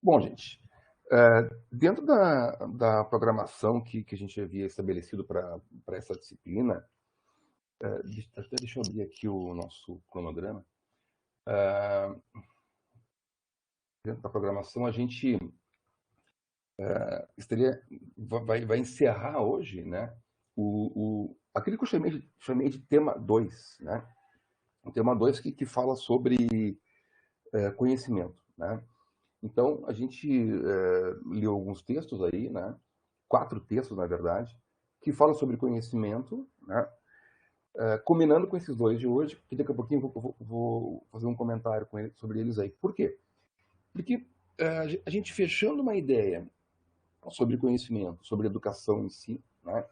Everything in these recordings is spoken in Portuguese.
Bom, gente, dentro da programação que a gente havia estabelecido para essa disciplina, até deixa eu abrir aqui o nosso cronograma. Dentro da programação, a gente estaria, vai encerrar hoje, né, aquilo que eu chamei de tema 2, né? O tema 2 que fala sobre conhecimento, né? Então, a gente leu alguns textos aí, né? 4 textos, na verdade, que falam sobre conhecimento, né? Combinando com esses dois de hoje, que daqui a pouquinho eu vou fazer um comentário sobre eles aí. Por quê? Porque a gente fechando uma ideia sobre conhecimento, sobre educação em si, né?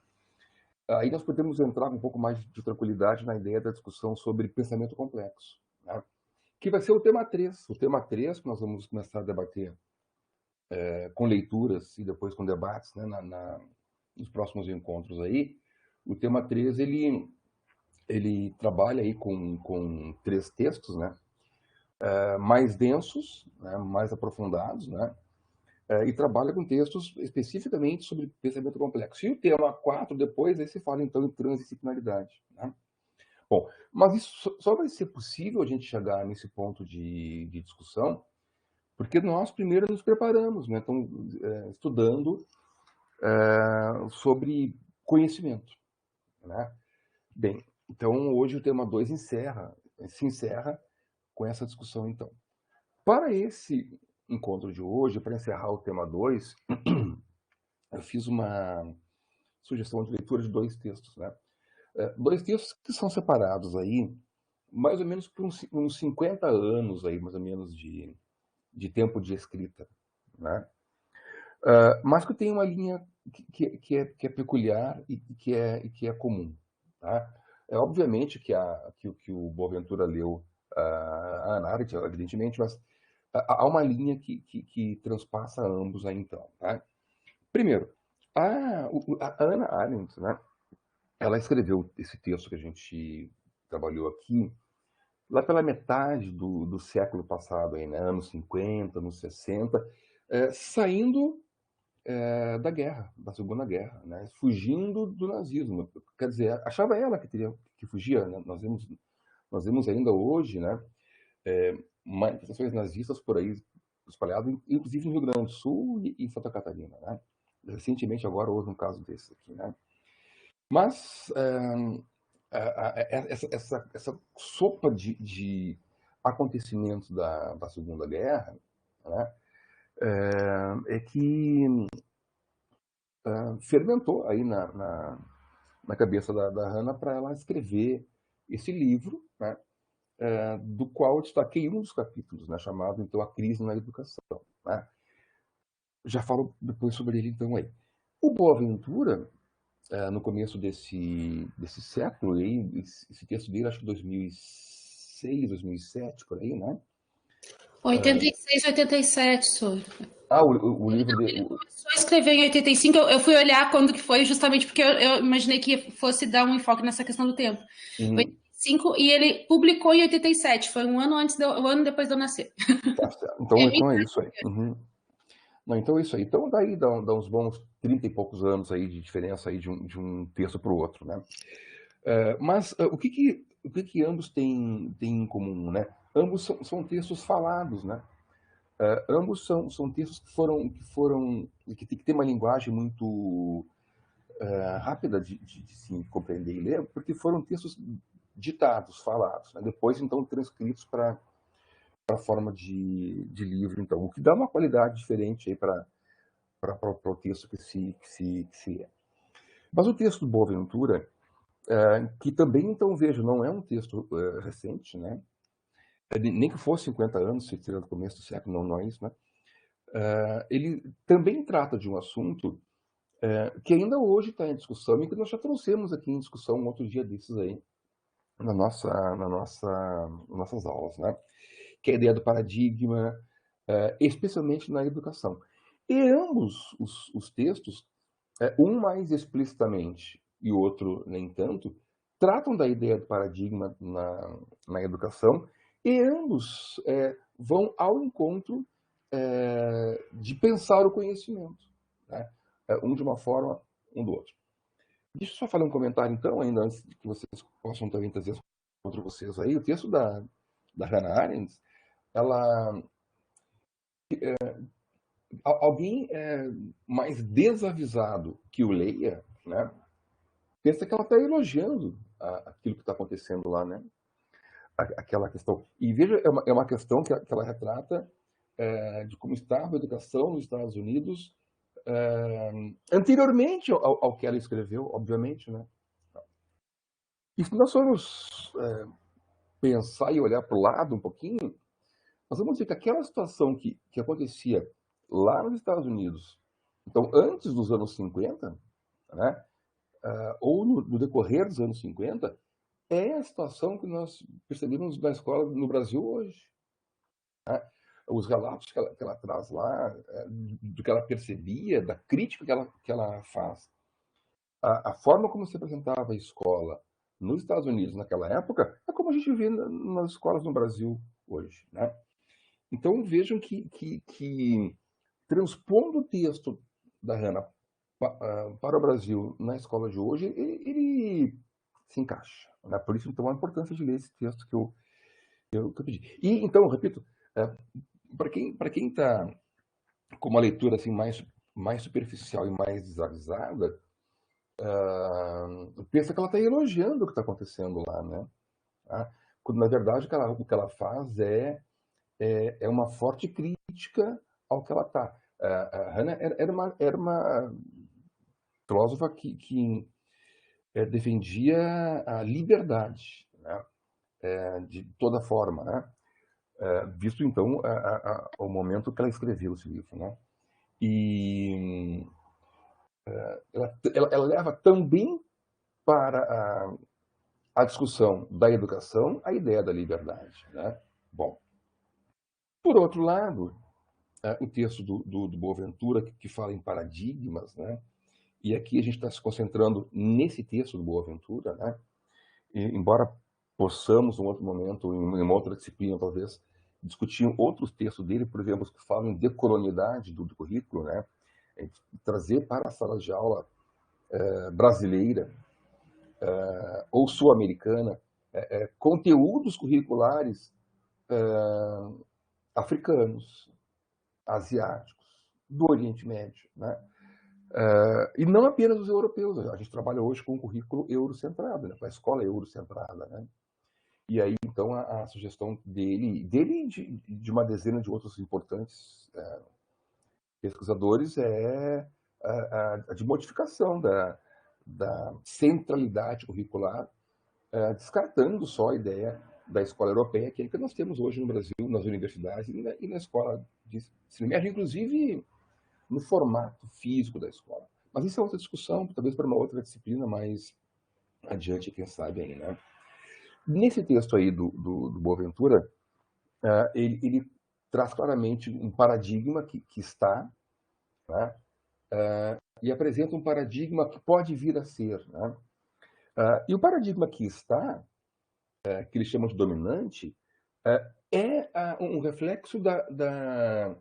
Aí nós podemos entrar com um pouco mais de tranquilidade na ideia da discussão sobre pensamento complexo, né? Que vai ser o tema 3. O tema 3 que nós vamos começar a debater com leituras e depois com debates, né, nos próximos encontros aí. O tema 3 ele trabalha aí com 3 textos, né, mais densos, né, mais aprofundados, né, e trabalha com textos especificamente sobre pensamento complexo. E o tema 4 depois, aí se fala então em transdisciplinaridade, né? Bom, mas isso só vai ser possível a gente chegar nesse ponto de discussão porque nós primeiro nos preparamos, né? Então, estudando sobre conhecimento, né? Bem, então hoje o tema 2 se encerra com essa discussão, então. Para esse encontro de hoje, para encerrar o tema 2, eu fiz uma sugestão de leitura de 2 textos, né? 2 textos que são separados aí, mais ou menos por uns 50 anos aí, mais ou menos, de tempo de escrita, né? Mas que tem uma linha que é peculiar e que é comum, tá? Obviamente que o Boaventura leu a Hannah Arendt, evidentemente, mas há uma linha que transpassa ambos aí, então, tá? Primeiro, a Hannah Arendt, né, ela escreveu esse texto que a gente trabalhou aqui lá pela metade do século passado, aí, né, anos 50, anos 60, saindo da guerra, da Segunda Guerra, né? Fugindo do nazismo. Quer dizer, achava ela que fugia. Né? Nós vemos ainda hoje, né, manifestações nazistas por aí espalhadas, inclusive no Rio Grande do Sul e em Santa Catarina, né? Recentemente, agora, houve um caso desse aqui, né? Mas essa sopa de acontecimentos da Segunda Guerra, né, é que fermentou aí na cabeça da Hannah para ela escrever esse livro, né, do qual eu destaquei um dos capítulos, né, chamado então A Crise na Educação. Né? Já falo depois sobre ele então aí. O Boaventura, no começo desse século, aí, esse texto dele, acho que 2006, 2007, por aí, né? 86, 87, senhor. O livro de. Começou a escrever em 85, eu fui olhar quando que foi, justamente porque eu imaginei que fosse dar um enfoque nessa questão do tempo. Uhum. 85, e ele publicou em 87, foi um ano depois de eu nascer. Tá certo. Então é isso aí. Uhum. Não, então é isso aí. Então daí dá uns bons 30 e poucos anos aí de diferença aí de um texto para o outro, né? Mas o que ambos têm em comum, né? Ambos são textos falados, né? Ambos são textos que tem uma linguagem muito rápida de se compreender e ler, porque foram textos ditados, falados, né? Depois então transcritos para a forma de livro, então, o que dá uma qualidade diferente aí para o texto que se lê. Mas o texto do Boaventura, que também, então, vejo, não é um texto recente, né? Nem que fosse 50 anos, se seria no começo do século, não é isso, né? Ele também trata de um assunto que ainda hoje está em discussão e que nós já trouxemos aqui em discussão um outro dia desses aí, nas nossas aulas, né? Que é a ideia do paradigma, especialmente na educação. E ambos os textos, um mais explicitamente e o outro nem tanto, tratam da ideia do paradigma na educação e ambos vão ao encontro de pensar o conhecimento, né? Um de uma forma, um do outro. Deixa eu só fazer um comentário, então, ainda antes de que vocês possam também trazer contra vocês aí. O texto da Hannah Arendt, ela, alguém mais desavisado que o leia, né, pensa que ela está elogiando aquilo que está acontecendo lá, né? Aquela questão. E veja, é uma questão que ela retrata de como estava a educação nos Estados Unidos anteriormente ao que ela escreveu, obviamente, né? E se nós formos pensar e olhar para o lado um pouquinho, nós vamos ver que aquela situação que acontecia lá nos Estados Unidos, então antes dos anos 50, né, ou no decorrer dos anos 50, é a situação que nós percebemos na escola no Brasil hoje. Né? Os relatos que ela traz lá, do que ela percebia, da crítica que ela faz, a forma como se apresentava a escola nos Estados Unidos naquela época, é como a gente vê nas escolas no Brasil hoje. Né? Então vejam que transpondo o texto da Hannah para o Brasil na escola de hoje, ele se encaixa. Né? Por isso, então, a importância de ler esse texto que eu pedi. E, então, eu repito, para quem está com uma leitura assim, mais superficial e mais desavisada, pensa que ela está elogiando o que está acontecendo lá, né? Tá? Quando, na verdade, o que ela faz é uma forte crítica ao que ela está. A Hannah era uma filósofa que defendia a liberdade, né? De toda forma, né? Visto então o momento que ela escreveu esse livro, né? E ela leva também para a discussão da educação a ideia da liberdade, né? Bom, por outro lado, o texto do Boaventura que fala em paradigmas, né? E aqui a gente está se concentrando nesse texto do Boaventura, né? E, embora possamos, em outro momento, em uma outra disciplina, talvez, discutir outros textos dele, por exemplo, que falam em decolonialidade do currículo, né? Trazer para a sala de aula brasileira ou sul-americana conteúdos curriculares africanos, asiáticos, do Oriente Médio, né? E não apenas os europeus. A gente trabalha hoje com um currículo eurocentrado, né? Com a escola eurocentrada, né? E aí, então, a sugestão dele e de uma dezena de outros importantes pesquisadores é a de modificação da centralidade curricular, descartando só a ideia da escola europeia, que é a que nós temos hoje no Brasil, nas universidades e na escola de ensino médio, inclusive no formato físico da escola. Mas isso é outra discussão, talvez para uma outra disciplina mais adiante, quem sabe aí, né? Nesse texto aí do Boaventura, ele traz claramente um paradigma que está, né? E apresenta um paradigma que pode vir a ser, né? E o paradigma que está, que eles chamam de dominante, um reflexo da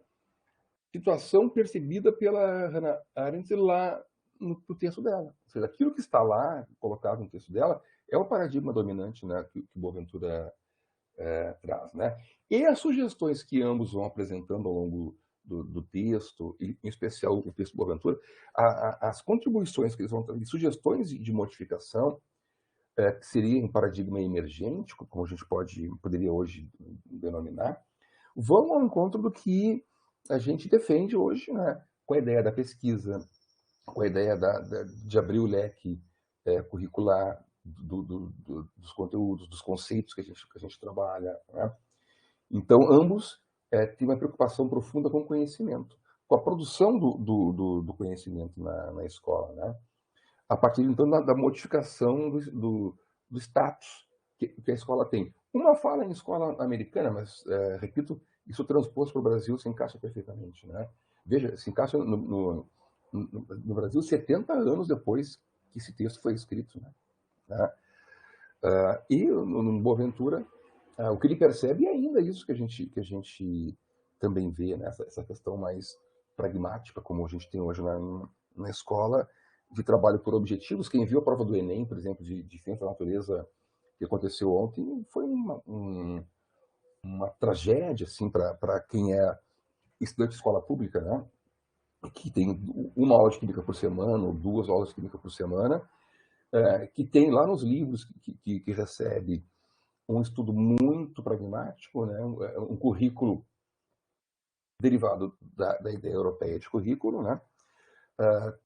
situação percebida pela Hannah Arendt lá no texto dela. Ou seja, aquilo que está lá, colocado no texto dela, é o paradigma dominante, né, que Boaventura traz. Né? E as sugestões que ambos vão apresentando ao longo do texto, em especial o texto do Boaventura, as contribuições que eles vão trazer, sugestões de modificação, que seria um paradigma emergente, como a gente poderia hoje denominar, vão ao encontro do que a gente defende hoje, né, com a ideia da pesquisa, com a ideia de abrir o leque curricular dos conteúdos, dos conceitos que a gente trabalha. Né? Então, ambos têm uma preocupação profunda com o conhecimento, com a produção do conhecimento na escola, né? A partir, então, da modificação do status que a escola tem. Uma fala em escola americana, mas, repito, isso transposto para o Brasil se encaixa perfeitamente. Né? Veja, se encaixa no Brasil 70 anos depois que esse texto foi escrito. Né? E no Boaventura, o que ele percebe é ainda isso que a gente também vê, né, essa questão mais pragmática, como a gente tem hoje na escola, de trabalho por objetivos. Quem viu a prova do Enem, por exemplo, de Ciência da Natureza, que aconteceu ontem, foi uma tragédia assim, para quem é estudante de escola pública, né, que tem uma aula de química por semana, ou 2 aulas de química por semana, que tem lá nos livros que recebe um estudo muito pragmático, né, um currículo derivado da ideia europeia de currículo, né,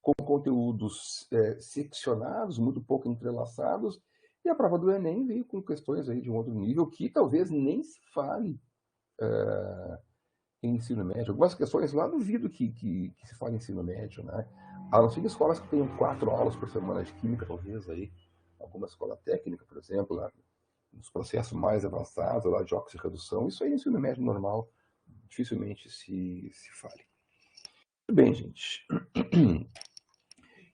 com conteúdos seccionados, muito pouco entrelaçados, e a prova do Enem veio com questões aí de um outro nível que talvez nem se fale em ensino médio. Algumas questões lá duvido que se fale em ensino médio, né? A não ser que escolas que tenham 4 aulas por semana de química, talvez aí, alguma escola técnica, por exemplo, lá, nos processos mais avançados, lá de oxirredução, isso aí é ensino médio normal, dificilmente se fale. Muito bem, gente.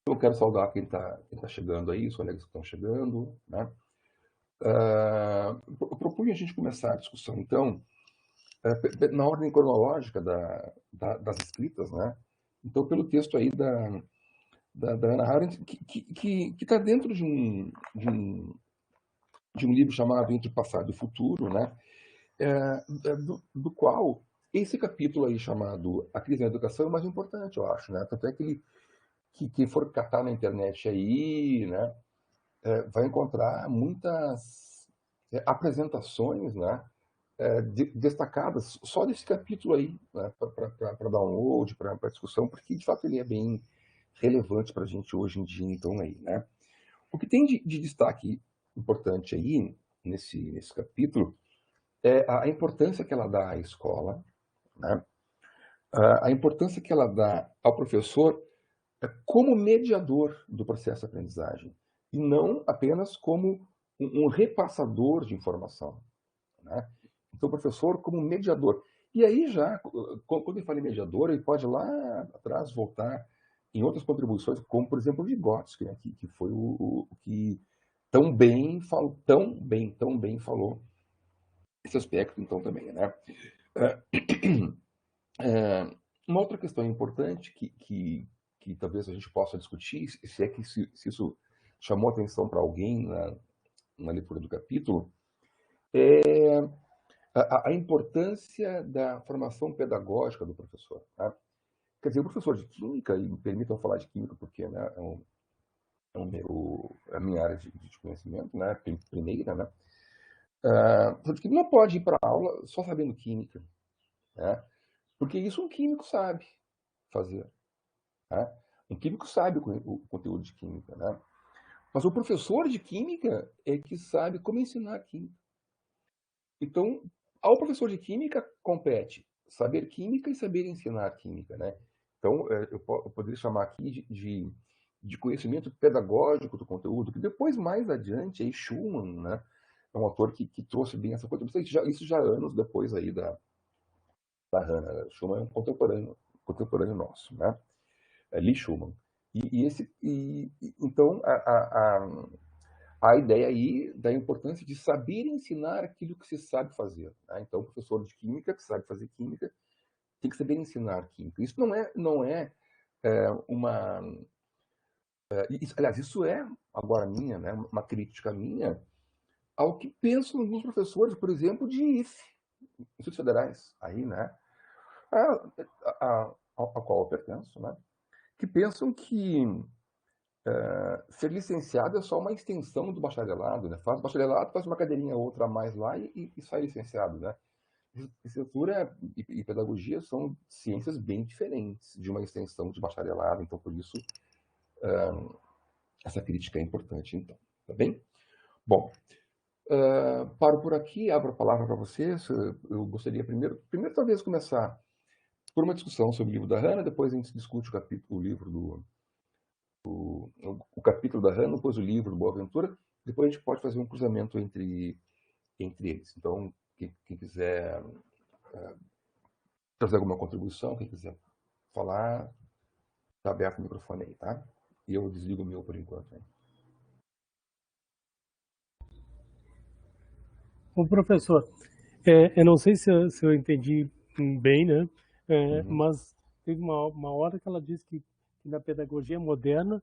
Eu quero saudar quem tá chegando aí, os colegas que estão chegando, né? Eu propunha a gente começar a discussão, então, na ordem cronológica das escritas, né? Então, pelo texto aí da Hannah Arendt, que está dentro de um livro chamado Entre Passado e Futuro, né? Do qual esse capítulo aí chamado A Crise na Educação é o mais importante, eu acho, né? Tanto é que quem for catar na internet aí, né, vai encontrar muitas apresentações, né, destacadas só desse capítulo aí, né, para download, para discussão, porque de fato ele é bem relevante para a gente hoje em dia, então aí, né. O que tem de destaque importante aí nesse capítulo é a importância que ela dá à escola, né, a importância que ela dá ao professor como mediador do processo de aprendizagem, e não apenas como um repassador de informação, né? Então, o professor como mediador. E aí já, quando ele fala em mediador, ele pode lá atrás voltar em outras contribuições, como, por exemplo, o Vygotsky, né? que foi o que tão bem falou esse aspecto, então, também, né? Uma outra questão importante que talvez a gente possa discutir, se é que se isso chamou atenção para alguém na leitura do capítulo, é a importância da formação pedagógica do professor. Né? Quer dizer, o professor de química, e me permitam falar de química porque, né, é a minha área de conhecimento, né, primeira, né? O professor de química não pode ir para a aula só sabendo química, né? Porque isso um químico sabe fazer. Né? Um químico sabe o conteúdo de química, né? Mas o professor de química é que sabe como ensinar química. Então, ao professor de química compete saber química e saber ensinar química, né? Então, eu poderia chamar aqui de conhecimento pedagógico do conteúdo, que depois, mais adiante, aí Schumann, né, é um autor que trouxe bem essa coisa, isso já anos depois aí da Hannah. Schumann é um contemporâneo nosso, né? Lee Schumann. Então, a ideia aí da importância de saber ensinar aquilo que se sabe fazer. Né? Então, o professor de química, que sabe fazer química, tem que saber ensinar química. Isso não é uma... aliás, isso é, agora minha, né, uma crítica minha, ao que pensam alguns professores, por exemplo, de IFE, Institutos Federais, aí, né, a qual eu pertenço, né, que pensam que ser licenciado é só uma extensão do bacharelado, né? Faz bacharelado, faz uma cadeirinha outra a mais lá e sai licenciado, né? Licenciatura e pedagogia são ciências bem diferentes de uma extensão de bacharelado, então por isso essa crítica é importante, então, tá bem? Bom, paro por aqui, abro a palavra para vocês. Eu gostaria primeiro talvez começar por uma discussão sobre o livro da Hannah, depois a gente discute o livro o capítulo da Hannah, depois o livro do Boaventura, depois a gente pode fazer um cruzamento entre eles. Então, quem quiser trazer alguma contribuição, quem quiser falar, está aberto o microfone aí, tá? E eu desligo o meu por enquanto. Né? Ô, professor, eu não sei se eu entendi bem, né? Uhum. Mas teve uma hora que ela disse que na pedagogia moderna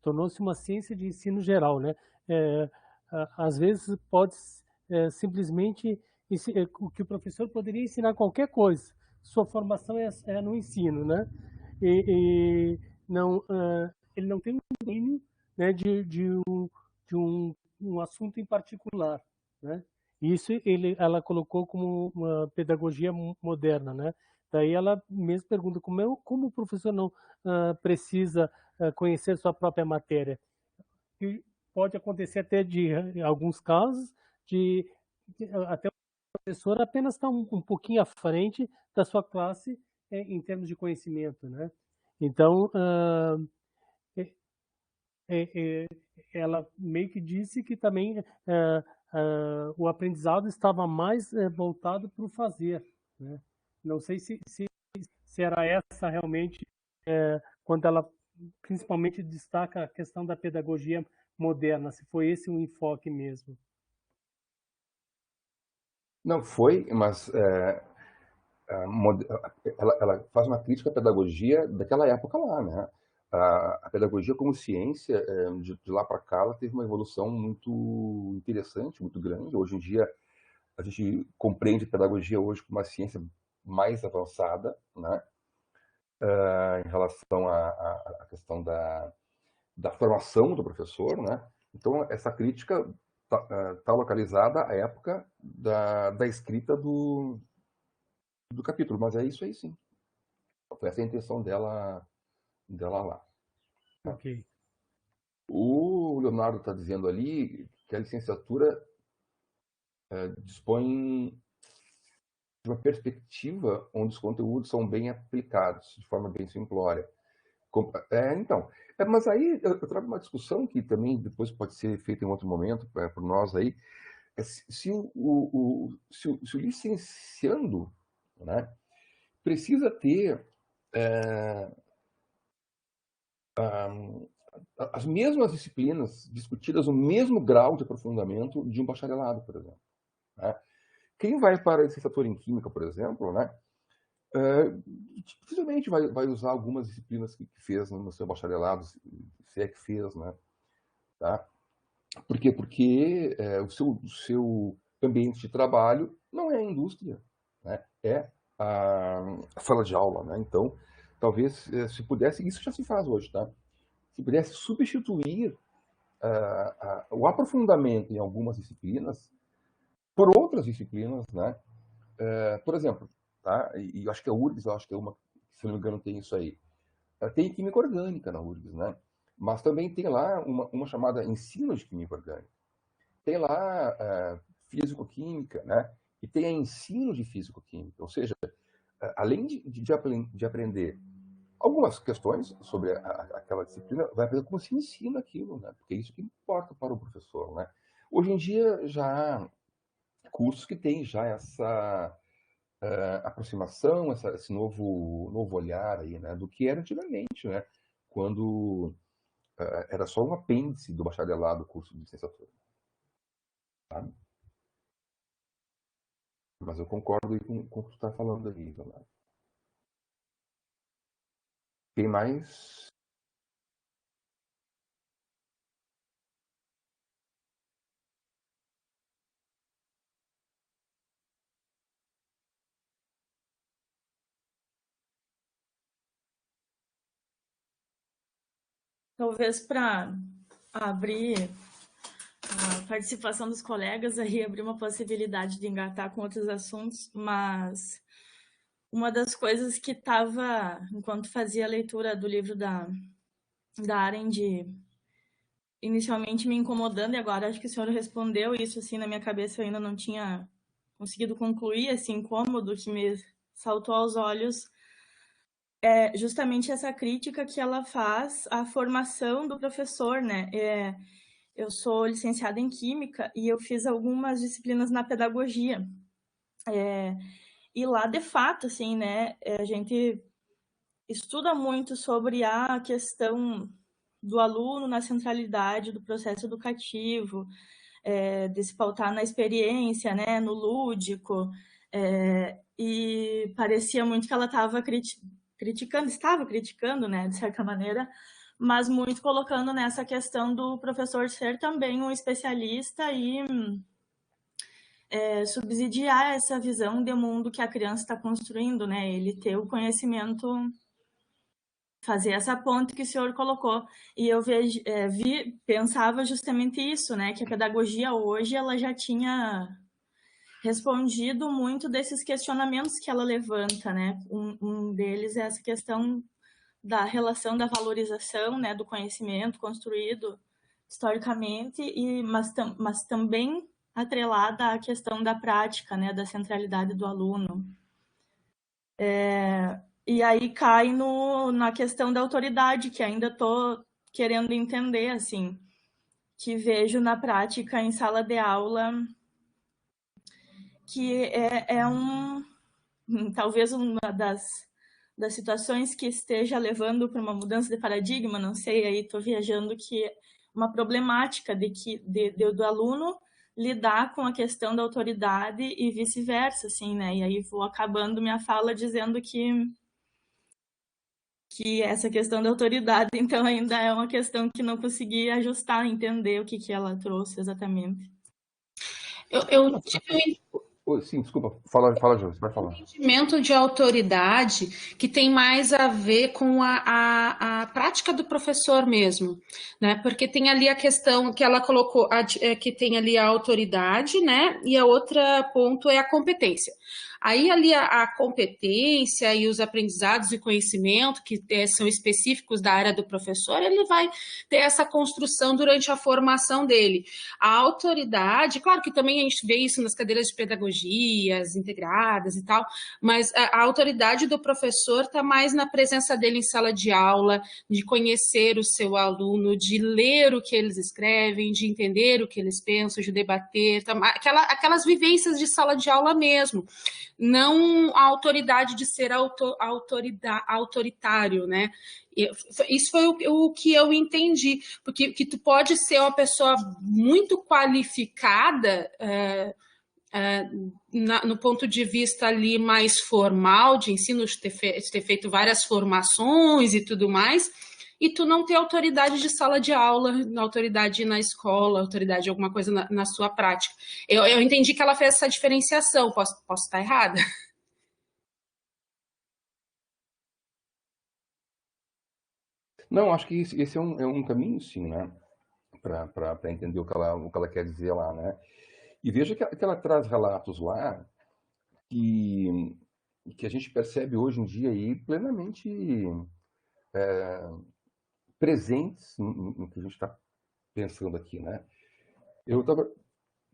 tornou-se uma ciência de ensino geral, né? Às vezes pode simplesmente o que o professor poderia ensinar qualquer coisa. Sua formação é no ensino, né? E não, ele não tem um domínio, né, de um assunto em particular, né? Isso ela colocou como uma pedagogia moderna, né? Daí ela mesmo pergunta como o professor não precisa conhecer sua própria matéria. E pode acontecer até em alguns casos, até o professor apenas estar um pouquinho à frente da sua classe em termos de conhecimento, né? Então, é, ela meio que disse que também o aprendizado estava mais voltado para o fazer, né? Não sei se era essa realmente, quando ela principalmente destaca a questão da pedagogia moderna, se foi esse o enfoque mesmo. Não foi, mas ela faz uma crítica à pedagogia daquela época lá, né? A pedagogia como ciência, de lá para cá, ela teve uma evolução muito interessante, muito grande. Hoje em dia, a gente compreende pedagogia hoje como uma ciência mais avançada, né? Em relação à questão da formação do professor, né? Então, essa crítica está localizada à época da escrita do capítulo, mas é isso aí sim. Foi essa a intenção dela lá. Tá? Ok. O Leonardo está dizendo ali que a licenciatura dispõe de uma perspectiva onde os conteúdos são bem aplicados, de forma bem simplória. Então, mas aí eu trago uma discussão que também depois pode ser feita em outro momento por nós aí, se o licenciando, né, precisa ter as mesmas disciplinas discutidas no mesmo grau de aprofundamento de um bacharelado, por exemplo. Né? Quem vai para a licenciatura em Química, por exemplo, né, dificilmente vai usar algumas disciplinas que fez no seu bacharelado, se é que fez, né? Tá? Por quê? Porque o seu ambiente de trabalho não é a indústria, né? É a sala de aula, né? Então, talvez, se pudesse, isso já se faz hoje, tá? Se pudesse substituir o aprofundamento em algumas disciplinas por outras disciplinas, né? Por exemplo, tá? E eu acho que a URGS, eu acho que é uma, se não me engano, tem isso aí. Tem química orgânica na URGS, né? Mas também tem lá uma chamada ensino de química orgânica. Tem lá físico-química, né? E tem a ensino de físico-química. Ou seja, além de aprender algumas questões sobre aquela disciplina, vai aprender como se ensina aquilo, né? Porque é isso que importa para o professor, né? Hoje em dia já há cursos que têm já essa aproximação, esse novo olhar aí, né? Do que era antigamente, né? Quando era só um apêndice do bacharelado, do curso de licenciatura. Sabe? Mas eu concordo com o que tu está falando aí, Leonardo. Quem mais? Talvez para abrir a participação dos colegas aí, abrir uma possibilidade de engatar com outros assuntos, mas uma das coisas que estava, enquanto fazia a leitura do livro da Arendt, inicialmente me incomodando, e agora acho que o senhor respondeu isso, assim, na minha cabeça eu ainda não tinha conseguido concluir esse incômodo que me saltou aos olhos, é justamente essa crítica que ela faz à formação do professor, né? Eu sou licenciada em Química e eu fiz algumas disciplinas na pedagogia. E lá, de fato, assim, né, a gente estuda muito sobre a questão do aluno na centralidade do processo educativo, de se pautar na experiência, né, no lúdico, E parecia muito que ela estava criticando, né, de certa maneira, mas muito colocando nessa questão do professor ser também um especialista e subsidiar essa visão de mundo que a criança está construindo, né? Ele ter o conhecimento, fazer essa ponte que o senhor colocou. E eu pensava justamente isso, né? Que a pedagogia hoje ela já tinha respondido muito desses questionamentos que ela levanta, né? Um deles é essa questão da relação da valorização, né, do conhecimento construído historicamente, mas também atrelada à questão da prática, né, da centralidade do aluno. E aí cai na questão da autoridade, que ainda estou querendo entender, assim, que vejo na prática em sala de aula, que talvez uma das situações que esteja levando para uma mudança de paradigma, não sei, aí estou viajando, que uma problemática do aluno lidar com a questão da autoridade e vice-versa, assim, né? E aí vou acabando minha fala dizendo que essa questão da autoridade, então, ainda é uma questão que não consegui ajustar, entender o que ela trouxe exatamente. Eu tive Sim, desculpa. Fala, Jô, você vai falar. entendimento de autoridade que tem mais a ver com a prática do professor mesmo, né? Porque tem ali a questão que ela colocou, que tem ali a autoridade, né? E a outra ponto é a competência. Aí ali a competência e os aprendizados e conhecimento que são específicos da área do professor, ele vai ter essa construção durante a formação dele. A autoridade, claro que também a gente vê isso nas cadeiras de pedagogias integradas e tal, mas a autoridade do professor está mais na presença dele em sala de aula, de conhecer o seu aluno, de ler o que eles escrevem, de entender o que eles pensam, de debater, aquelas vivências de sala de aula mesmo. Não a autoridade de ser autoritário, né? Isso foi o que eu entendi, porque que tu pode ser uma pessoa muito qualificada no ponto de vista ali mais formal de ensino, de ter feito várias formações e tudo mais, e tu não ter autoridade de sala de aula, autoridade na escola, autoridade alguma coisa na sua prática. Eu entendi que ela fez essa diferenciação, posso estar errada? Não, acho que esse é um caminho, sim, né? Para entender o que ela quer dizer lá, né? E veja que ela traz relatos lá que a gente percebe hoje em dia aí plenamente presentes no que a gente está pensando aqui, né? Eu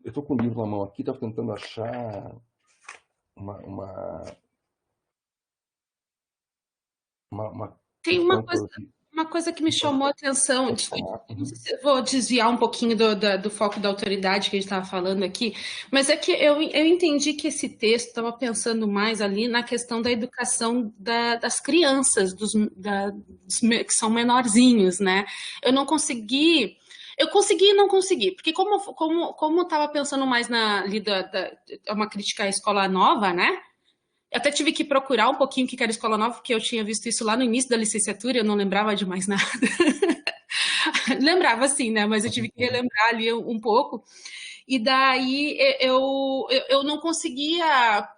estou com o livro na mão aqui, estava tentando achar uma Tem uma coisa que me chamou a atenção, não sei se eu vou desviar um pouquinho do foco da autoridade que a gente estava falando aqui, mas é que eu entendi que esse texto estava pensando mais ali na questão da educação das crianças, que são menorzinhos, né? Eu consegui e não consegui, porque como eu estava pensando mais uma crítica à escola nova, né? Eu até tive que procurar um pouquinho o que era escola nova, porque eu tinha visto isso lá no início da licenciatura, eu não lembrava de mais nada. Lembrava sim, né? Mas eu tive que relembrar ali um pouco. E daí eu não conseguia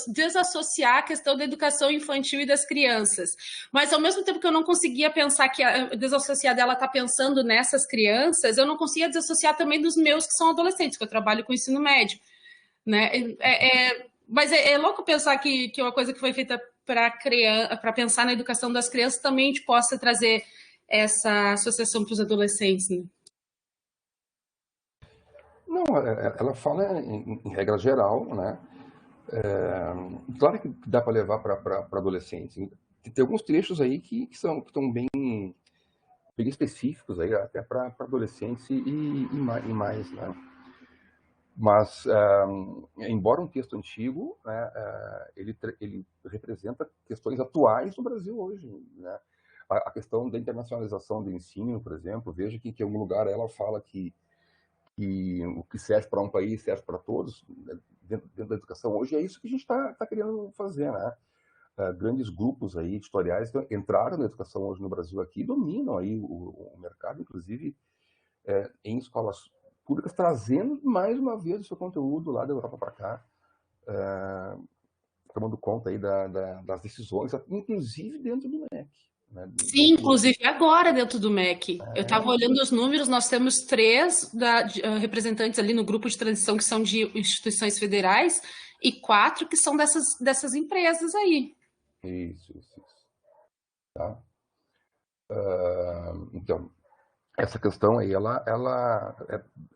desassociar a questão da educação infantil e das crianças. Mas ao mesmo tempo que eu não conseguia pensar que desassociar dela tá pensando nessas crianças, eu não conseguia desassociar também dos meus que são adolescentes, que eu trabalho com ensino médio, né? Mas é louco pensar que uma coisa que foi feita para pensar na educação das crianças também possa trazer essa associação para os adolescentes, né? Não, ela fala em regra geral, né? Claro que dá para levar para adolescentes. Tem alguns trechos aí que estão bem específicos aí, até para adolescentes e mais, né? Mas, embora um texto antigo, né, ele representa questões atuais no Brasil hoje, né? A questão da internacionalização do ensino, por exemplo, veja que em algum lugar ela fala que o que serve para um país serve para todos, né? dentro da educação hoje, é isso que a gente está querendo fazer, né? Grandes grupos aí, editoriais, entraram na educação hoje no Brasil aqui, dominam aí o mercado, inclusive em escolas públicas, trazendo mais uma vez o seu conteúdo lá da Europa para cá, tomando conta aí das decisões, inclusive dentro do MEC. Né? Sim, inclusive agora dentro do MEC. Eu estava olhando os números, nós temos 3 representantes ali no grupo de transição que são de instituições federais e 4 que são dessas empresas aí. Isso. Tá? Então, essa questão aí,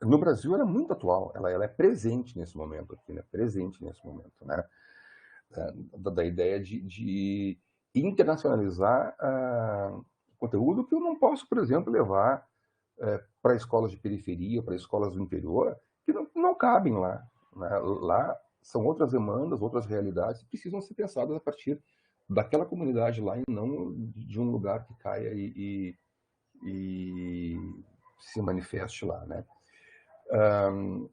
no Brasil, ela é muito atual, ela é presente nesse momento aqui, né? Presente nesse momento, né? Da ideia de internacionalizar conteúdo que eu não posso, por exemplo, levar para escolas de periferia, para escolas do interior, que não cabem lá, né? Lá são outras demandas, outras realidades que precisam ser pensadas a partir daquela comunidade lá e não de um lugar que caia e se manifeste lá, né?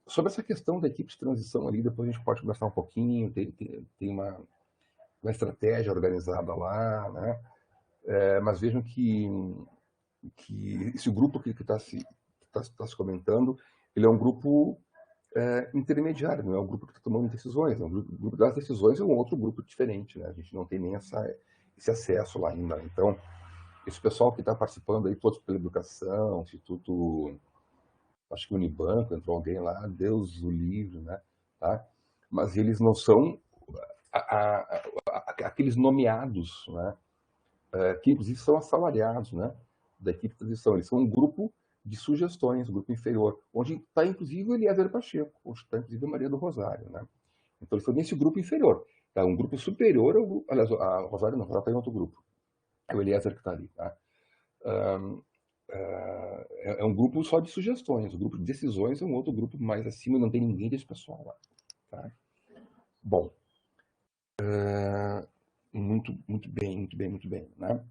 Sobre essa questão da equipe de transição ali, depois a gente pode conversar um pouquinho, tem uma estratégia organizada lá, né? Mas vejam que esse grupo que está se comentando, ele é um grupo intermediário, não é um grupo que está tomando decisões, o grupo das decisões é um outro grupo diferente, né? A gente não tem nem esse acesso lá ainda. Então, esse pessoal que está participando aí, todos pela educação, Instituto, acho que Unibanco, entrou alguém lá, Deus o livre, né? Tá? Mas eles não são aqueles nomeados, né? Que inclusive são assalariados, né? Da equipe de transição. Eles são um grupo de sugestões, um grupo inferior, onde está inclusive o Eliezer Pacheco, onde está inclusive a Maria do Rosário, né? Então eles estão nesse grupo inferior. Tá? Um grupo superior, aliás, a Rosário não, ela está em outro grupo. É o Eliezer que está ali, tá? É um grupo só de sugestões. O grupo de decisões é um outro grupo mais acima, não tem ninguém desse pessoal lá. Tá? Bom, muito bem, né?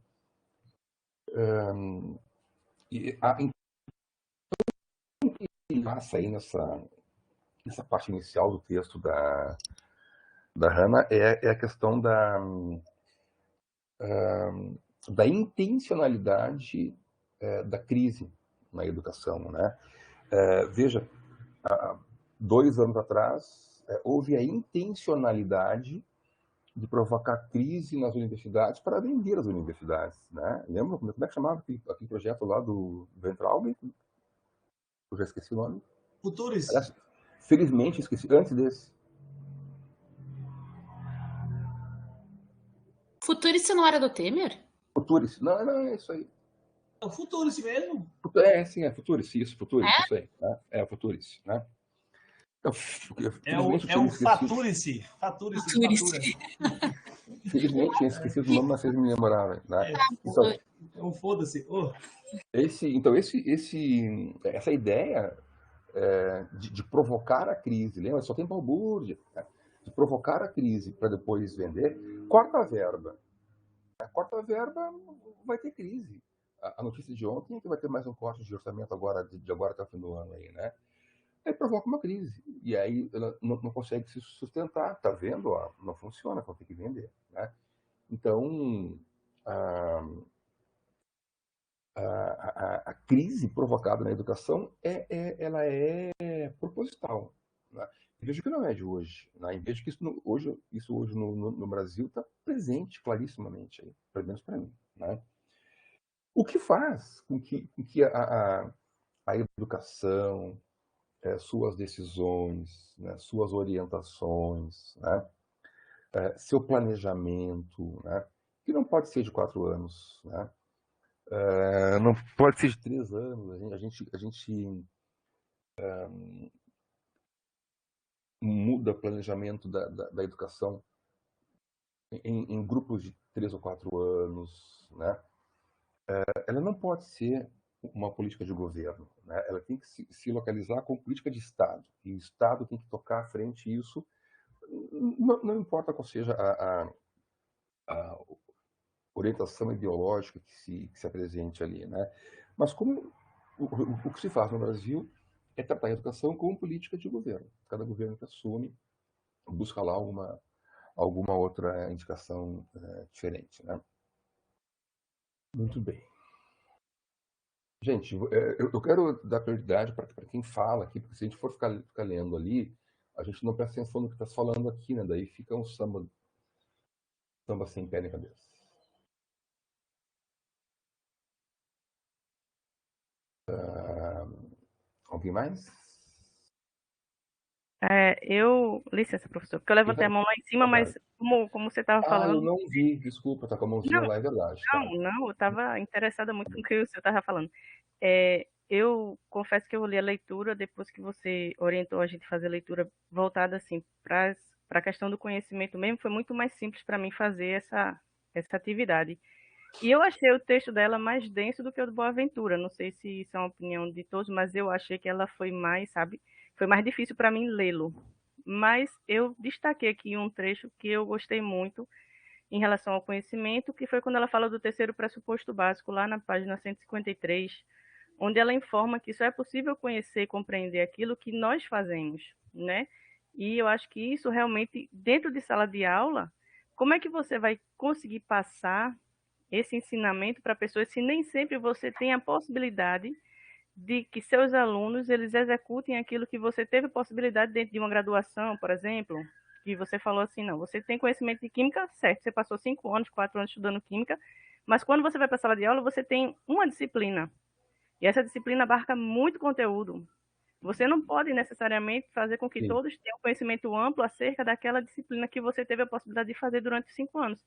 Então, passa aí nessa parte inicial do texto da Hannah é a questão da intencionalidade da crise na educação, né? Veja, há 2 anos atrás, houve a intencionalidade de provocar crise nas universidades para vender as universidades, né? Lembra como é que chamava aquele projeto lá do Ventralbe? Eu já esqueci o nome. Futuris. Aliás, felizmente esqueci antes desse. Futuris não era do Temer? Futuris. Não, é isso aí. É o Futuris mesmo? Sim, Futuris, isso aí. Né? É o Futuris, né? É o Faturice. Felizmente tinha esquecido o nome, mas vocês me lembraram. Né? Então foda-se. Então, essa ideia de provocar a crise, lembra? Só tem balbúrdia. Né? De provocar a crise para depois vender, corta a verba. Corta a verba, vai ter crise. A notícia de ontem é que vai ter mais um corte de orçamento de agora até o fim do ano aí, né? Aí provoca uma crise. E aí ela não consegue se sustentar. Tá vendo? Ó, não funciona, vão ter que vender. Né? Então, a crise provocada na educação ela é proposital. Né? E vejo que não é de hoje. Né? E vejo que isso hoje no Brasil está presente clarissimamente, aí, pelo menos para mim. Né? O que faz com que a educação, suas decisões, né, suas orientações, né, seu planejamento, né, que não pode ser de 4 anos, né, não pode ser de 3 anos. A gente muda o planejamento da educação em grupos de 3 ou 4 anos, né? Ela não pode ser uma política de governo, né? Ela tem que se localizar como política de Estado, e o Estado tem que tocar à frente isso, não importa qual seja a orientação ideológica que se apresente ali, né? Mas como o que se faz no Brasil é tratar a educação como política de governo. Cada governo que assume busca lá alguma outra indicação diferente, né? Muito bem. Gente, eu quero dar prioridade para quem fala aqui, porque se a gente for ficar lendo ali, a gente não presta atenção no que está falando aqui, né? Daí fica um samba sem pé nem cabeça. Alguém mais? Licença, professor, porque eu levantei a mão lá em cima, mas como você estava falando... eu não vi, desculpa, tá com a mãozinha lá, é verdade. Não, eu estava interessada muito no que o senhor estava falando. Eu confesso que eu li a leitura depois que você orientou a gente a fazer leitura voltada assim para a questão do conhecimento mesmo, foi muito mais simples para mim fazer essa atividade. E eu achei o texto dela mais denso do que o do Boaventura. Não sei se isso é uma opinião de todos, mas eu achei que ela foi mais, foi mais difícil para mim lê-lo. Mas eu destaquei aqui um trecho que eu gostei muito em relação ao conhecimento, que foi quando ela fala do terceiro pressuposto básico, lá na página 153, onde ela informa que só é possível conhecer e compreender aquilo que nós fazemos, né? E eu acho que isso realmente, dentro de sala de aula, como é que você vai conseguir passar esse ensinamento para pessoas se nem sempre você tem a possibilidade de que seus alunos eles executem aquilo que você teve possibilidade dentro de uma graduação, por exemplo, que você falou assim, não, você tem conhecimento de química, certo, você passou 5 anos, 4 anos estudando química, mas quando você vai para a sala de aula, você tem uma disciplina, e essa disciplina abarca muito conteúdo. Você não pode necessariamente fazer com que todos tenham conhecimento amplo acerca daquela disciplina que você teve a possibilidade de fazer durante 5 anos.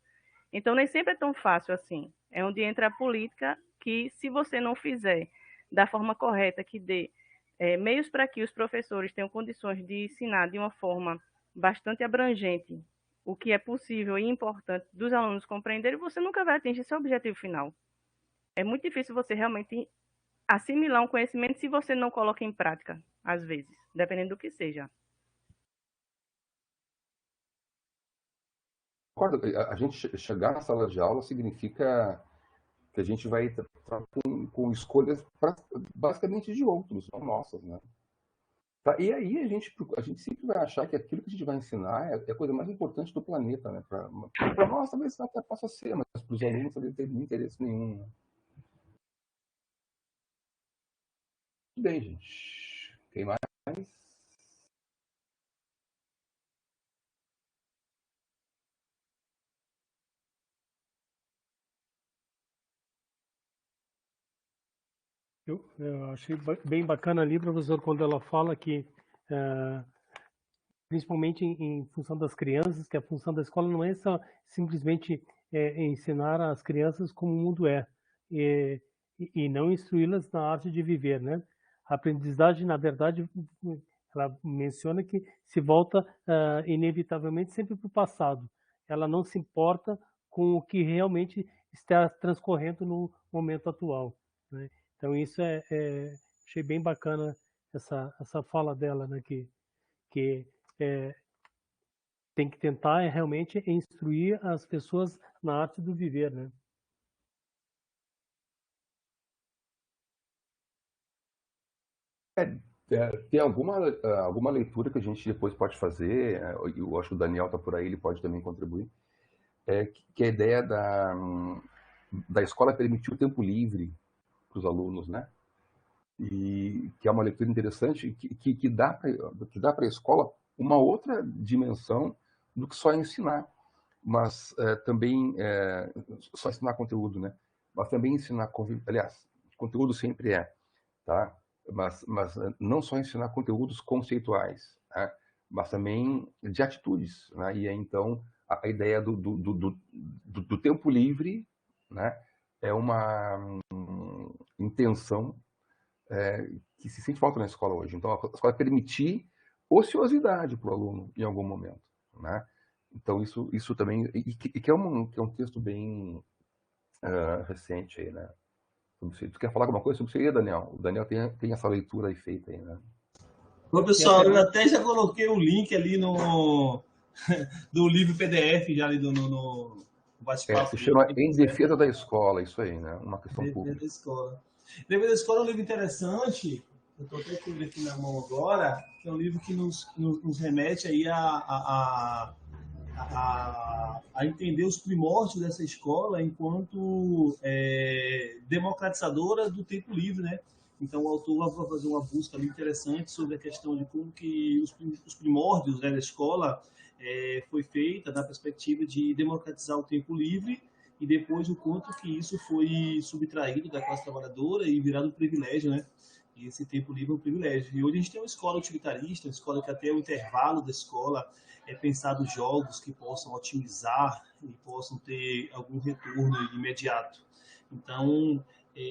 Então, nem sempre é tão fácil assim. É onde entra a política que, se você não fizer da forma correta, que dê meios para que os professores tenham condições de ensinar de uma forma bastante abrangente o que é possível e importante dos alunos compreenderem, você nunca vai atingir seu objetivo final. É muito difícil você realmente assimilar um conhecimento se você não coloca em prática, às vezes, dependendo do que seja. A gente chegar na sala de aula significa que a gente vai estar com escolhas basicamente de outros, não nossas, né? Tá? E aí a gente sempre vai achar que aquilo que a gente vai ensinar é a coisa mais importante do planeta, né? Para nós talvez até possa ser, mas para os alunos talvez não tenha interesse nenhum. Né? Tudo bem, gente. Quem mais? Eu achei bem bacana ali, professor, quando ela fala que, principalmente em função das crianças, que a função da escola não é só simplesmente ensinar as crianças como o mundo é, e não instruí-las na arte de viver, né? A aprendizagem, na verdade, ela menciona que se volta inevitavelmente sempre para o passado. Ela não se importa com o que realmente está transcorrendo no momento atual, né? Então isso achei bem bacana essa fala dela, né? Que tem que tentar realmente instruir as pessoas na arte do viver, né? Tem alguma leitura que a gente depois pode fazer, eu acho que o Daniel está por aí, ele pode também contribuir, que é a ideia da escola permitir o tempo livre para os alunos, né? E que é uma leitura interessante que dá para a escola uma outra dimensão do que só ensinar, mas também só ensinar conteúdo, né? Mas também ensinar aliás, conteúdo sempre tá? Mas não só ensinar conteúdos conceituais, né? Mas também de atitudes, né? E então a ideia do tempo livre, né? É uma intenção que se sente falta na escola hoje. Então, a escola permitir ociosidade para o aluno em algum momento, né? Então, isso também... E que é um texto bem recente aí, né? Tu quer falar alguma coisa sobre isso aí, Daniel? O Daniel tem essa leitura aí feita aí, né? Ô, pessoal, eu até já coloquei um link ali do livro PDF, já ali no bate-papo. Se chama Em Defesa da Escola, isso aí, né? Uma questão pública. Defesa da Escola. Defesa da Escola é um livro interessante, Eu estou até com ele aqui na mão agora, que é um livro que nos remete aí a entender os primórdios dessa escola enquanto democratizadora do tempo livre, né? Então, o autor vai fazer uma busca ali interessante sobre a questão de como que os primórdios, né, da escola foi feita na perspectiva de democratizar o tempo livre e depois o quanto que isso foi subtraído da classe trabalhadora e virado um privilégio, né? E esse tempo livre é um privilégio. E hoje a gente tem uma escola utilitarista, uma escola que até o intervalo da escola é pensado jogos que possam otimizar e possam ter algum retorno imediato. Então,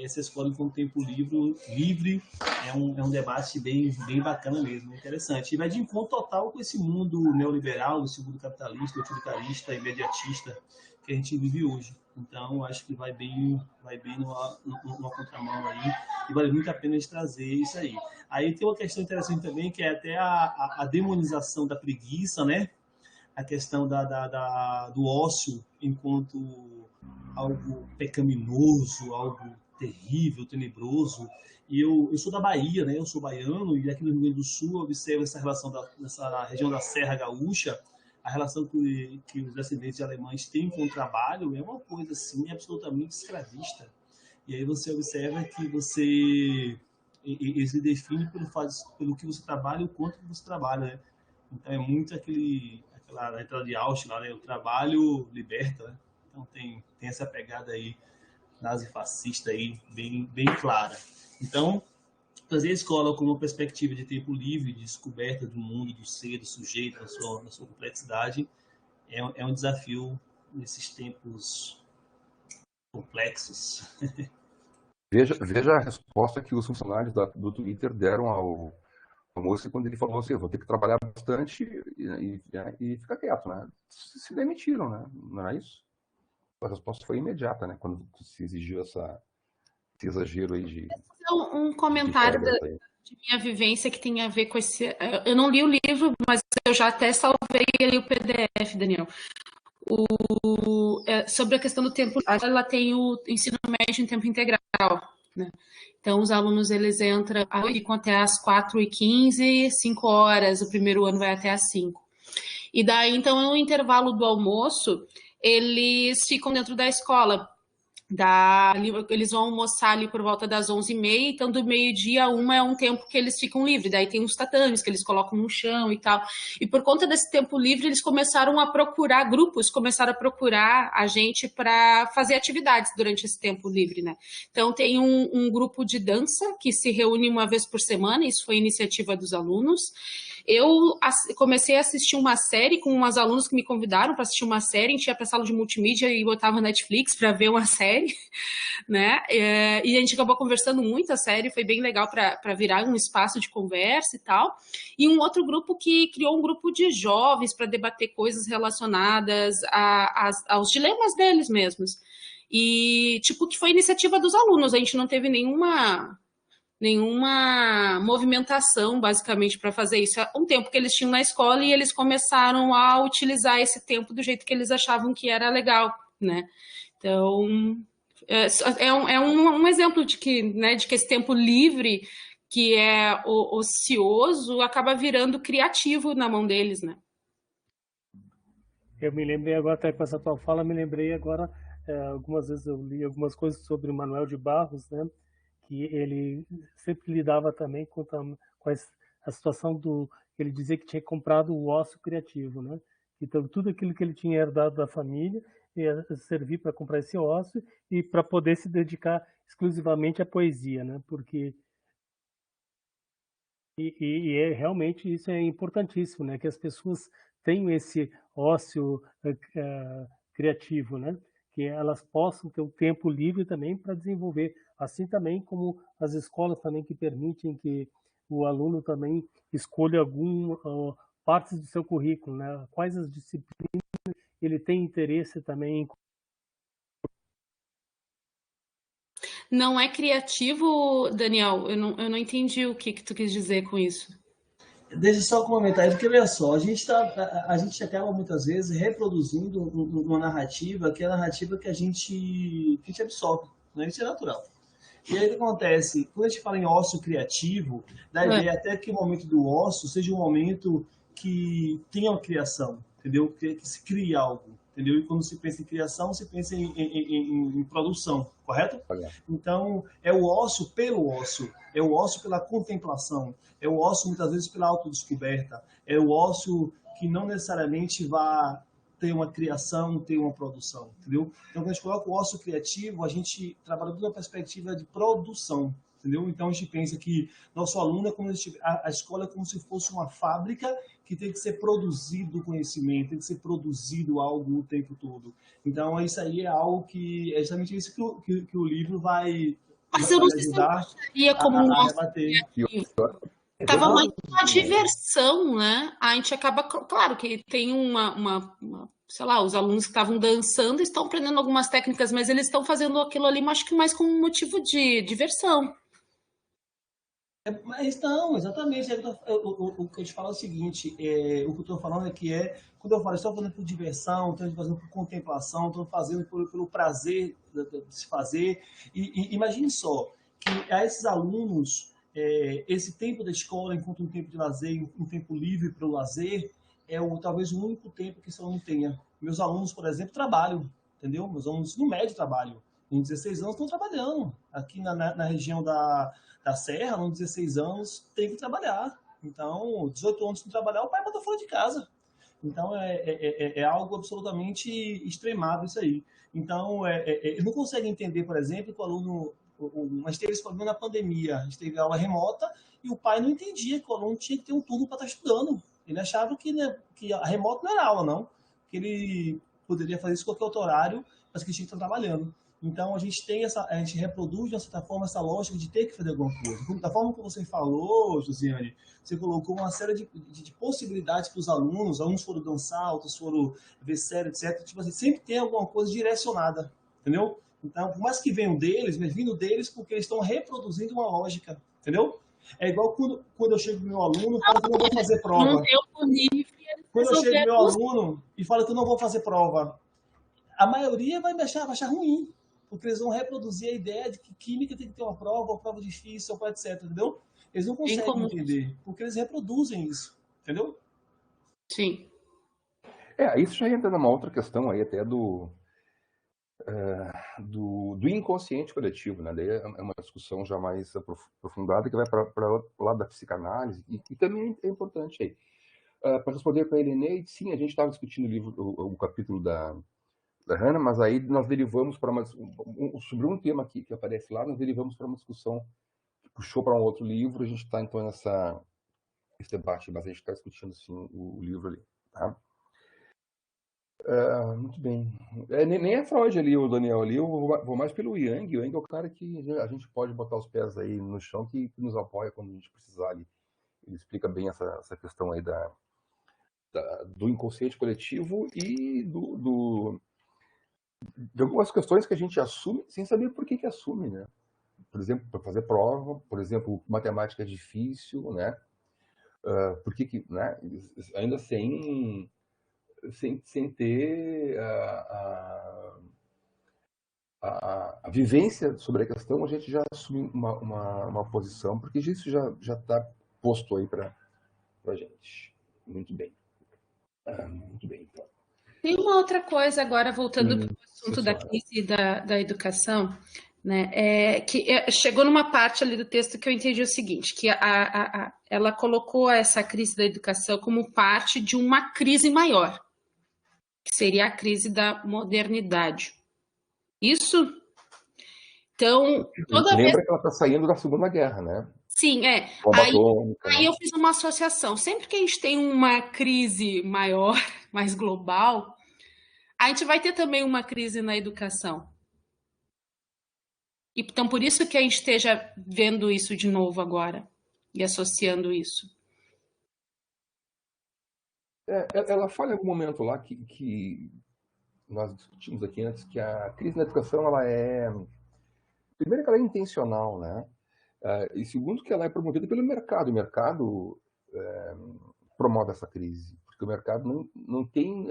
essa escola com tempo livre é um debate bem bacana mesmo, interessante. E vai de encontro total com esse mundo neoliberal, esse mundo capitalista, utilitarista, imediatista que a gente vive hoje. Então, acho que vai bem numa contramão aí, e vale muito a pena a gente trazer isso aí. Aí tem uma questão interessante também, que é até a demonização da preguiça, né? A questão do ócio enquanto algo pecaminoso, algo terrível, tenebroso. E eu sou da Bahia, né? Eu sou baiano, e aqui no Rio Grande do Sul eu observo essa relação nessa região da Serra Gaúcha, a relação que os descendentes de alemães têm com o trabalho é uma coisa assim absolutamente escravista. E aí você observa que eles se definem pelo que você trabalha e o quanto você trabalha, né? Então é muito aquela letra de Auschwitz lá, né? O trabalho liberta, né? Então tem essa pegada aí nazi-fascista aí bem clara. Então, fazer a escola como uma perspectiva de tempo livre, de descoberta do mundo, do ser, do sujeito, na sua complexidade, é um desafio nesses tempos complexos. Veja a resposta que os funcionários do Twitter deram ao moço quando ele falou assim: vou ter que trabalhar bastante e ficar quieto, né? Se demitiram, né? Não era isso? A resposta foi imediata, né? Quando se exigiu esse exagero aí de... Um comentário de minha vivência que tem a ver com esse... Eu não li o livro, mas eu já até salvei ali o PDF, Daniel. Sobre a questão do tempo, ela tem o ensino médio em tempo integral, né? Então, os alunos, eles entram até às 4h15, 5 horas, o primeiro ano vai até às 5. E daí, então, no intervalo do almoço, eles ficam dentro da escola. Eles vão almoçar ali por volta das 11h30, então do meio-dia a 1 é um tempo que eles ficam livres. Daí tem uns tatames que eles colocam no chão e tal. E por conta desse tempo livre, eles começaram a procurar grupos, começaram a procurar a gente para fazer atividades durante esse tempo livre, né? Então tem um grupo de dança que se reúne uma vez por semana, isso foi iniciativa dos alunos. Eu comecei a assistir uma série com umas alunos que me convidaram para assistir uma série, a gente ia para a sala de multimídia e botava Netflix para ver uma série, né? E a gente acabou conversando muito, a série foi bem legal para virar um espaço de conversa e tal. E um outro grupo que criou um grupo de jovens para debater coisas relacionadas aos dilemas deles mesmos. E, tipo, que foi iniciativa dos alunos, a gente não teve nenhuma movimentação, basicamente, para fazer isso. É um tempo que eles tinham na escola e eles começaram a utilizar esse tempo do jeito que eles achavam que era legal, né? Então, é um exemplo de que, né, de que esse tempo livre, que é ocioso, acaba virando criativo na mão deles, né? Eu me lembrei agora, até com essa tua fala, me lembrei agora, algumas vezes eu li algumas coisas sobre Manuel de Barros, né? Que ele sempre lidava também com a situação ele dizia que tinha comprado o ócio criativo, né? Então tudo aquilo que ele tinha herdado da família ia servir para comprar esse ócio e para poder se dedicar exclusivamente à poesia, né? Porque realmente isso é importantíssimo, né? Que as pessoas tenham esse ócio criativo, né? Que elas possam ter o tempo livre também para desenvolver, assim também como as escolas também que permitem que o aluno também escolha partes do seu currículo, né? Quais as disciplinas ele tem interesse também em... Não é criativo, Daniel? Eu não entendi o que tu quis dizer com isso. Deixa só um comentário, porque olha só, a gente acaba muitas vezes reproduzindo uma narrativa que é a narrativa que a gente absorve, né? Isso é natural. E aí o que acontece? Quando a gente fala em ócio criativo, dá a ideia até que o momento do ócio seja um momento que tenha uma criação, entendeu? Que se crie algo, entendeu? E quando se pensa em criação, se pensa em produção, correto? Então, é o ócio pelo ócio, é o ócio pela contemplação, é o ócio muitas vezes pela autodescoberta, é o ócio que não necessariamente vai ter uma criação, ter uma produção, entendeu? Então, quando a gente coloca o ócio criativo, a gente trabalha toda a perspectiva de produção, entendeu? Então, a gente pensa que nosso aluno é como a escola é como se fosse uma fábrica que tem que ser produzido conhecimento, tem que ser produzido algo o tempo todo. Então, isso aí é algo que é justamente isso que o livro vai Mas eu não sei se eu ajudar enxergaria como um a ócio rebater. criativo. Estava mais uma diversão, né? A gente acaba, claro que tem sei lá, os alunos que estavam dançando estão aprendendo algumas técnicas, mas eles estão fazendo aquilo ali, acho que mais como um motivo de diversão. Mas não, exatamente. O que eu te falo é o seguinte: o que eu estou falando é que quando eu falo, estou fazendo por diversão, estou fazendo por contemplação, estou fazendo pelo prazer de se fazer. E imagine só que a esses alunos, esse tempo da escola, enquanto um tempo de lazer, um tempo livre para o lazer, talvez o único tempo que esse aluno tenha. Meus alunos, por exemplo, trabalham, entendeu? Meus alunos no médio trabalham. Com 16 anos estão trabalhando. Aqui na região da Serra, com 16 anos, tem que trabalhar. Então, 18 anos sem trabalhar, o pai bota fora de casa. Então, é algo absolutamente extremável isso aí. Então, não consegue entender, por exemplo, que o aluno... Mas teve esse problema na pandemia. A gente teve aula remota e o pai não entendia que o aluno tinha que ter um turno para estar estudando. Ele achava que a remota não era aula, não. Que ele poderia fazer isso em qualquer outro horário, mas que tinha que estar trabalhando. Então, a gente reproduz, de certa forma, essa lógica de ter que fazer alguma coisa. Da forma que você falou, Josiane, você colocou uma série de possibilidades para os alunos. Alguns foram dançar, outros foram ver série, etc. Tipo assim, sempre tem alguma coisa direcionada, entendeu? Então, por mais que venham deles, mas vindo deles porque eles estão reproduzindo uma lógica, entendeu? É igual quando eu chego pro meu aluno e falo que eu não vou fazer prova. Não deu o livre, quando eu chego pro meu aluno e falo que eu não vou fazer prova, a maioria vai achar ruim, porque eles vão reproduzir a ideia de que química tem que ter uma prova difícil, ou etc, entendeu? Eles não conseguem entender, porque eles reproduzem isso, entendeu? Sim. Isso já entra numa outra questão aí até do inconsciente coletivo, né? Daí é uma discussão já mais aprofundada que vai para o lado da psicanálise e também é importante aí. Para responder para a Elenei, sim, a gente estava discutindo o capítulo da Hannah, mas aí nós derivamos para sobre um tema que aparece lá, nós derivamos para uma discussão que puxou para um outro livro. A gente está então esse debate, mas a gente está discutindo sim o livro ali, tá? Muito bem. Nem é Freud ali, o Daniel ali, eu vou mais pelo Yang. O Yang é o cara que a gente pode botar os pés aí no chão, que nos apoia quando a gente precisar ali. Ele explica bem essa questão aí do inconsciente coletivo e de algumas questões que a gente assume sem saber por que assume, né? Por exemplo, para fazer prova, por exemplo, matemática é difícil, né? Por que, né? Ainda sem ter a vivência sobre a questão, a gente já assume uma posição, porque isso já está posto aí para a gente. Muito bem. Muito bem, então. Tem uma outra coisa agora, voltando para o assunto da crise da educação, né? Que chegou numa parte ali do texto que eu entendi o seguinte, que ela colocou essa crise da educação como parte de uma crise maior, que seria a crise da modernidade. Isso? Então, Lembra que ela está saindo da Segunda Guerra, né? Sim, Aí eu fiz uma associação. Sempre que a gente tem uma crise maior, mais global, a gente vai ter também uma crise na educação. E, então, por isso que a gente esteja vendo isso de novo agora e associando isso. Ela fala em algum momento lá que nós discutimos aqui antes, que a crise na educação, primeiro que ela é intencional, né? E segundo que ela é promovida pelo mercado. O mercado promove essa crise, porque o mercado não tem...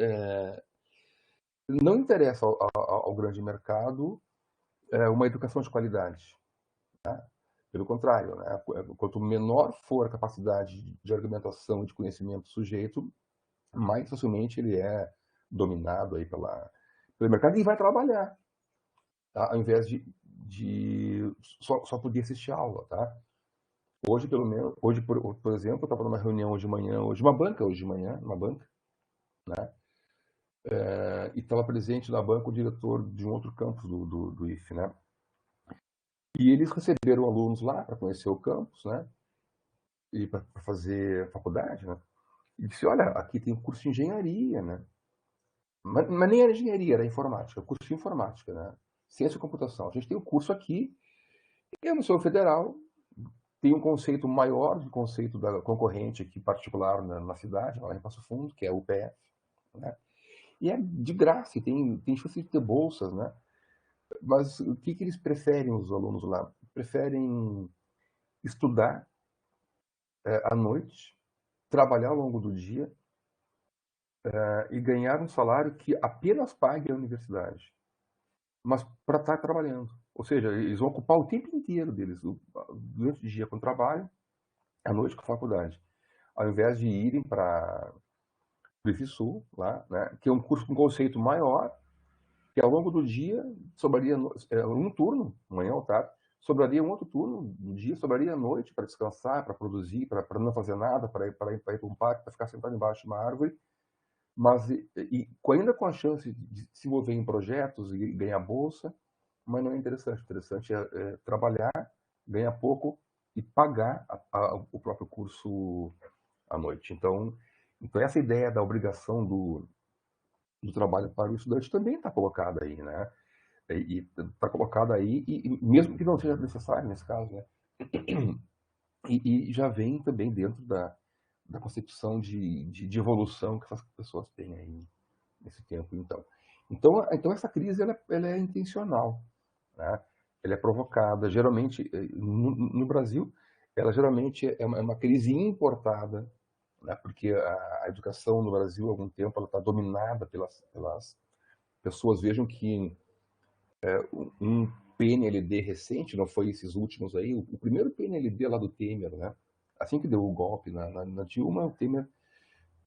não interessa ao grande mercado uma educação de qualidade. Pelo contrário, né? Quanto menor for a capacidade de argumentação e de conhecimento do sujeito, mais facilmente ele é dominado aí pelo mercado e vai trabalhar, tá? Ao invés de só poder assistir a aula, tá? Hoje, pelo menos, hoje, por exemplo, eu estava numa reunião hoje de manhã, uma banca hoje de manhã, uma banca, né? E estava presente na banca o diretor de um outro campus do IFE, né? E eles receberam alunos lá para conhecer o campus, né? E para fazer faculdade, né? E disse, olha, aqui tem um curso de engenharia, né? Mas nem era engenharia, era informática, curso de informática, né? Ciência e computação. A gente tem o curso aqui, e a Universidade Federal tem um conceito maior do conceito da concorrente aqui particular na cidade, lá em Passo Fundo, que é a UPF, né? E é de graça, tem chance de ter bolsas, né? Mas o que eles preferem, os alunos lá? Preferem estudar à noite, trabalhar ao longo do dia e ganhar um salário que apenas pague a universidade, mas para estar trabalhando. Ou seja, eles vão ocupar o tempo inteiro deles, durante o dia com trabalho, à noite com a faculdade, ao invés de irem para o IFSU, lá, né, que é um curso com conceito maior, que ao longo do dia sobraria um turno, manhã ou tarde, sobraria um outro turno do dia, sobraria a noite para descansar, para produzir, para não fazer nada, para ir para um parque, para ficar sentado embaixo de uma árvore, mas ainda com a chance de se envolver em projetos e ganhar bolsa, mas não é interessante. O interessante é trabalhar, ganhar pouco e pagar o próprio curso à noite. Então essa ideia da obrigação do trabalho para o estudante também está colocada aí, né? E está colocada aí, e mesmo que não seja necessário nesse caso, né? E já vem também dentro da concepção de evolução que essas pessoas têm aí nesse tempo, então. Então essa crise ela é intencional, né? Ela é provocada, geralmente, no Brasil, ela geralmente é uma crise importada, né? Porque a educação no Brasil, há algum tempo, ela está dominada pelas pessoas. Vejam que um PNLD recente, não foi esses últimos aí, o primeiro PNLD lá do Temer, né? Assim que deu o golpe na Dilma, o Temer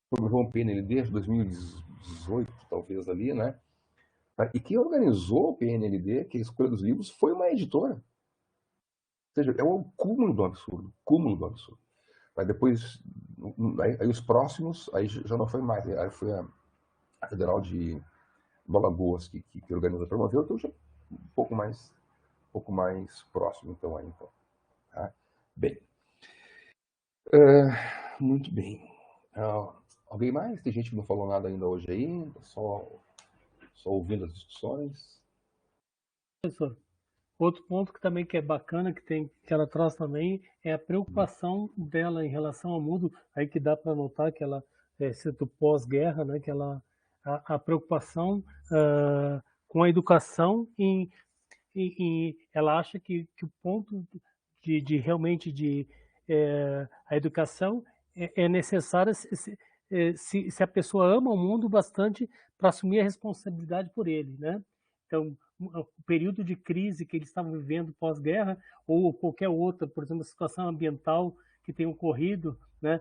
programou um PNLD de 2018, talvez ali, né? E quem organizou o PNLD, que é a escolha dos livros, foi uma editora. Ou seja, é o cúmulo do absurdo, cúmulo do absurdo. Aí depois, aí os próximos, aí já não foi mais, aí foi a Federal de Alagoas que organizou, promoveu, então já um pouco mais próximo, então, aí, então. Tá? Bem. Muito bem. Alguém mais? Tem gente que não falou nada ainda hoje aí? Só ouvindo as discussões? Professor, outro ponto que também que é bacana, que ela traz também, é a preocupação dela em relação ao mundo, aí que dá para notar que ela é do pós-guerra, né, que ela a preocupação com a educação ela acha que o ponto de realmente a educação é necessária se a pessoa ama o mundo bastante para assumir a responsabilidade por ele, né? Então, o período de crise que eles estavam vivendo pós-guerra, ou qualquer outra, por exemplo, a situação ambiental que tem ocorrido, né?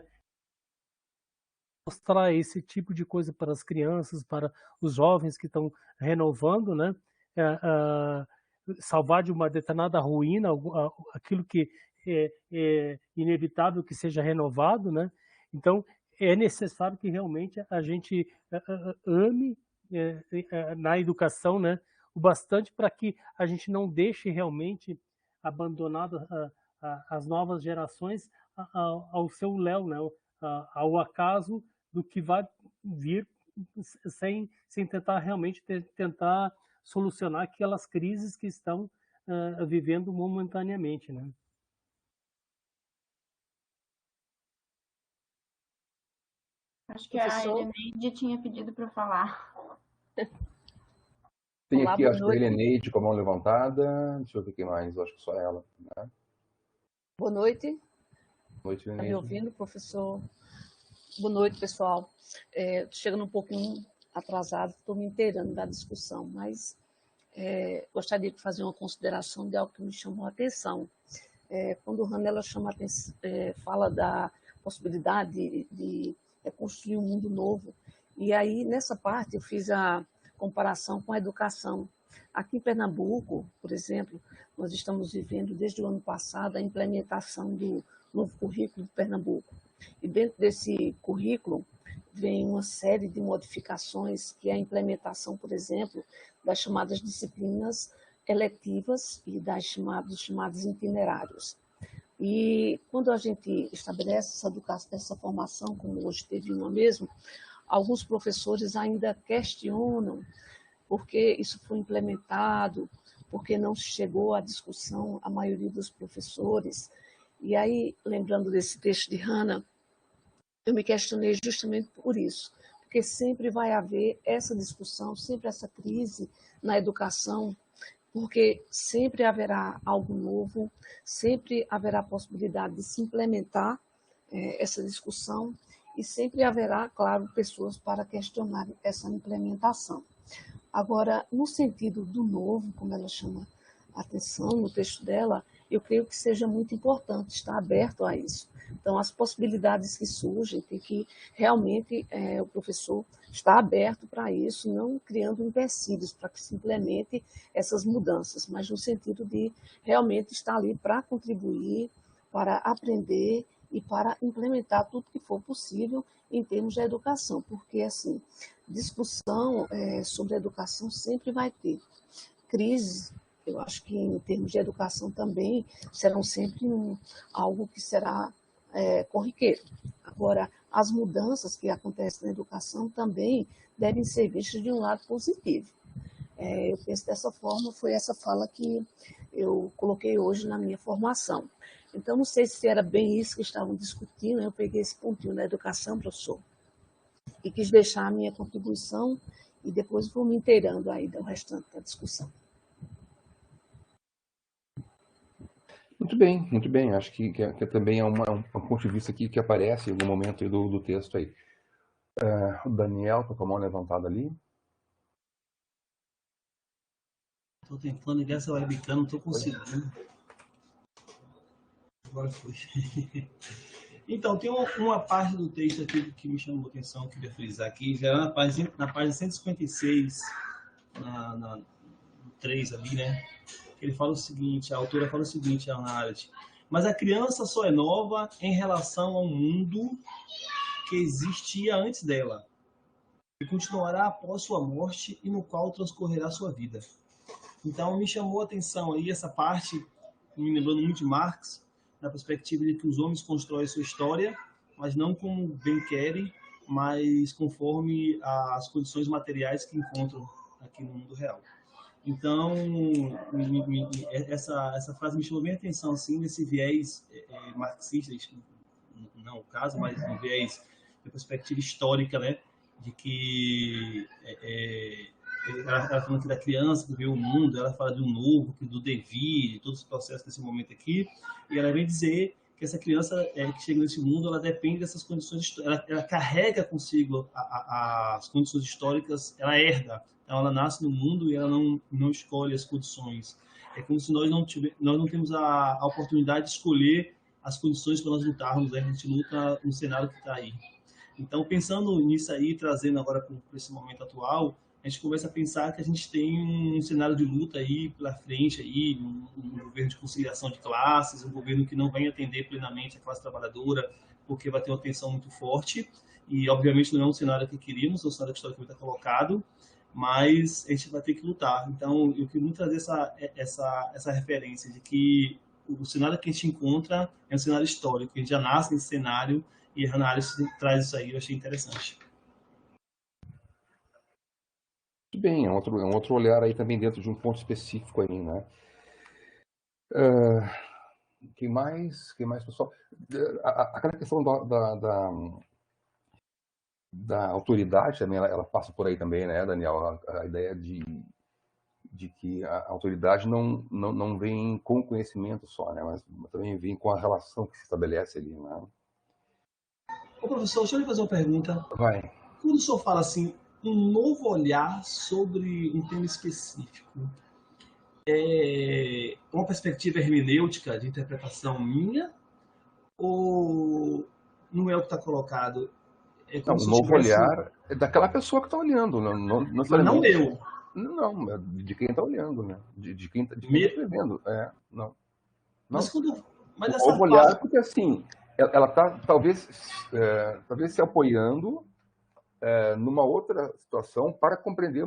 Mostrar esse tipo de coisa para as crianças, para os jovens que estão renovando, né? Salvar de uma determinada ruína aquilo que é inevitável que seja renovado, né? Então, é necessário que realmente a gente ame na educação, né? O bastante para que a gente não deixe realmente abandonado as novas gerações ao seu léu, né? Ao acaso do que vai vir sem tentar realmente tentar solucionar aquelas crises que estão vivendo momentaneamente, né? Acho que a Heleneide tinha pedido para falar. Tem Olá, aqui, acho que a Heleneide com a mão levantada. Deixa eu ver quem mais, eu acho que só ela. Né? Boa noite. Boa noite, Heleneide. Está me ouvindo, professor? Boa noite, pessoal. Chegando um pouquinho atrasado, estou me inteirando da discussão, mas gostaria de fazer uma consideração de algo que me chamou a atenção. Quando o Hannah fala da possibilidade de construir um mundo novo, e aí nessa parte eu fiz a comparação com a educação. Aqui em Pernambuco, por exemplo, nós estamos vivendo desde o ano passado a implementação do novo currículo de Pernambuco. E dentro desse currículo vem uma série de modificações, que é a implementação, por exemplo, das chamadas disciplinas eletivas e dos chamados itinerários. E quando a gente estabelece essa formação, como hoje teve uma mesmo, alguns professores ainda questionam porque isso foi implementado, porque não chegou à discussão a maioria dos professores. E aí, lembrando desse texto de Hannah, eu me questionei justamente por isso, porque sempre vai haver essa discussão, sempre essa crise na educação, porque sempre haverá algo novo, sempre haverá a possibilidade de se implementar essa discussão e sempre haverá, claro, pessoas para questionar essa implementação. Agora, no sentido do novo, como ela chama a atenção no texto dela, eu creio que seja muito importante estar aberto a isso. Então, as possibilidades que surgem, tem que realmente o professor estar aberto para isso, não criando empecilhos para que se implemente essas mudanças, mas no sentido de realmente estar ali para contribuir, para aprender e para implementar tudo que for possível em termos de educação, porque, assim, discussão sobre educação sempre vai ter. Crises, eu acho que em termos de educação também serão sempre algo que será corriqueiro. Agora, as mudanças que acontecem na educação também devem ser vistas de um lado positivo. Eu penso dessa forma, foi essa fala que eu coloquei hoje na minha formação. Então, não sei se era bem isso que estavam discutindo, eu peguei esse pontinho da educação, professor, e quis deixar a minha contribuição e depois vou me inteirando aí do restante da discussão. Muito bem, muito bem. Acho que também é um ponto de vista aqui que aparece em algum momento aí do texto aí. O Daniel está com a mão levantada ali. Estou tentando ligar essa webcam, não estou conseguindo. Agora foi. Então, tem uma parte do texto aqui que me chamou a atenção, que eu queria frisar aqui, já na página 156, no 3 ali, né? Ele fala o seguinte, a autora fala o seguinte, a Arendt: mas a criança só é nova em relação ao mundo que existia antes dela, e continuará após sua morte e no qual transcorrerá sua vida. Então, me chamou a atenção aí essa parte, me lembrando muito de Marx, na perspectiva de que os homens constroem sua história, mas não como bem querem, mas conforme as condições materiais que encontram aqui no mundo real. Então, essa frase me chamou bem a atenção, assim, nesse viés marxista, não o caso, mas um viés de perspectiva histórica, né, de que ela falando aqui da criança que vê o mundo, ela fala de um novo, do devir, de todo esse processo desse momento aqui, e ela vem dizer que essa criança que chega nesse mundo, ela depende dessas condições, ela carrega consigo as condições históricas, ela herda. Então, ela nasce no mundo e ela não escolhe as condições. É como se nós não temos a oportunidade de escolher as condições para nós lutarmos. A gente luta no cenário que está aí. Então, pensando nisso aí, trazendo agora para esse momento atual, a gente começa a pensar que a gente tem um cenário de luta aí pela frente, aí, um governo de conciliação de classes, um governo que não vai atender plenamente a classe trabalhadora, porque vai ter uma tensão muito forte. E, obviamente, não é um cenário que queríamos, é um cenário que historicamente está colocado, mas a gente vai ter que lutar. Então, eu queria muito trazer essa referência de que o cenário que a gente encontra é um cenário histórico, a gente já nasce nesse cenário, e a Hannah Arendt traz isso aí, eu achei interessante. Muito bem, é um outro olhar aí também dentro de um ponto específico aí, né? Quem mais, pessoal? Aquela questão da autoridade também, ela passa por aí também, né, Daniel? A ideia de que a autoridade não vem com conhecimento só, né, mas também vem com a relação que se estabelece ali, né? Ô, professor, deixa eu lhe fazer uma pergunta. Vai. Quando o senhor fala assim, um novo olhar sobre um tema específico, uma perspectiva hermenêutica de interpretação minha, ou não é o que está colocado? É como Não, se o novo tivesse... olhar é daquela pessoa que está olhando, não Mas não necessariamente. eu. Não, é de quem está olhando, né? De quem está escrevendo. Não. Mas O essa novo olhar, parte... porque assim, ela está talvez se apoiando numa outra situação para compreender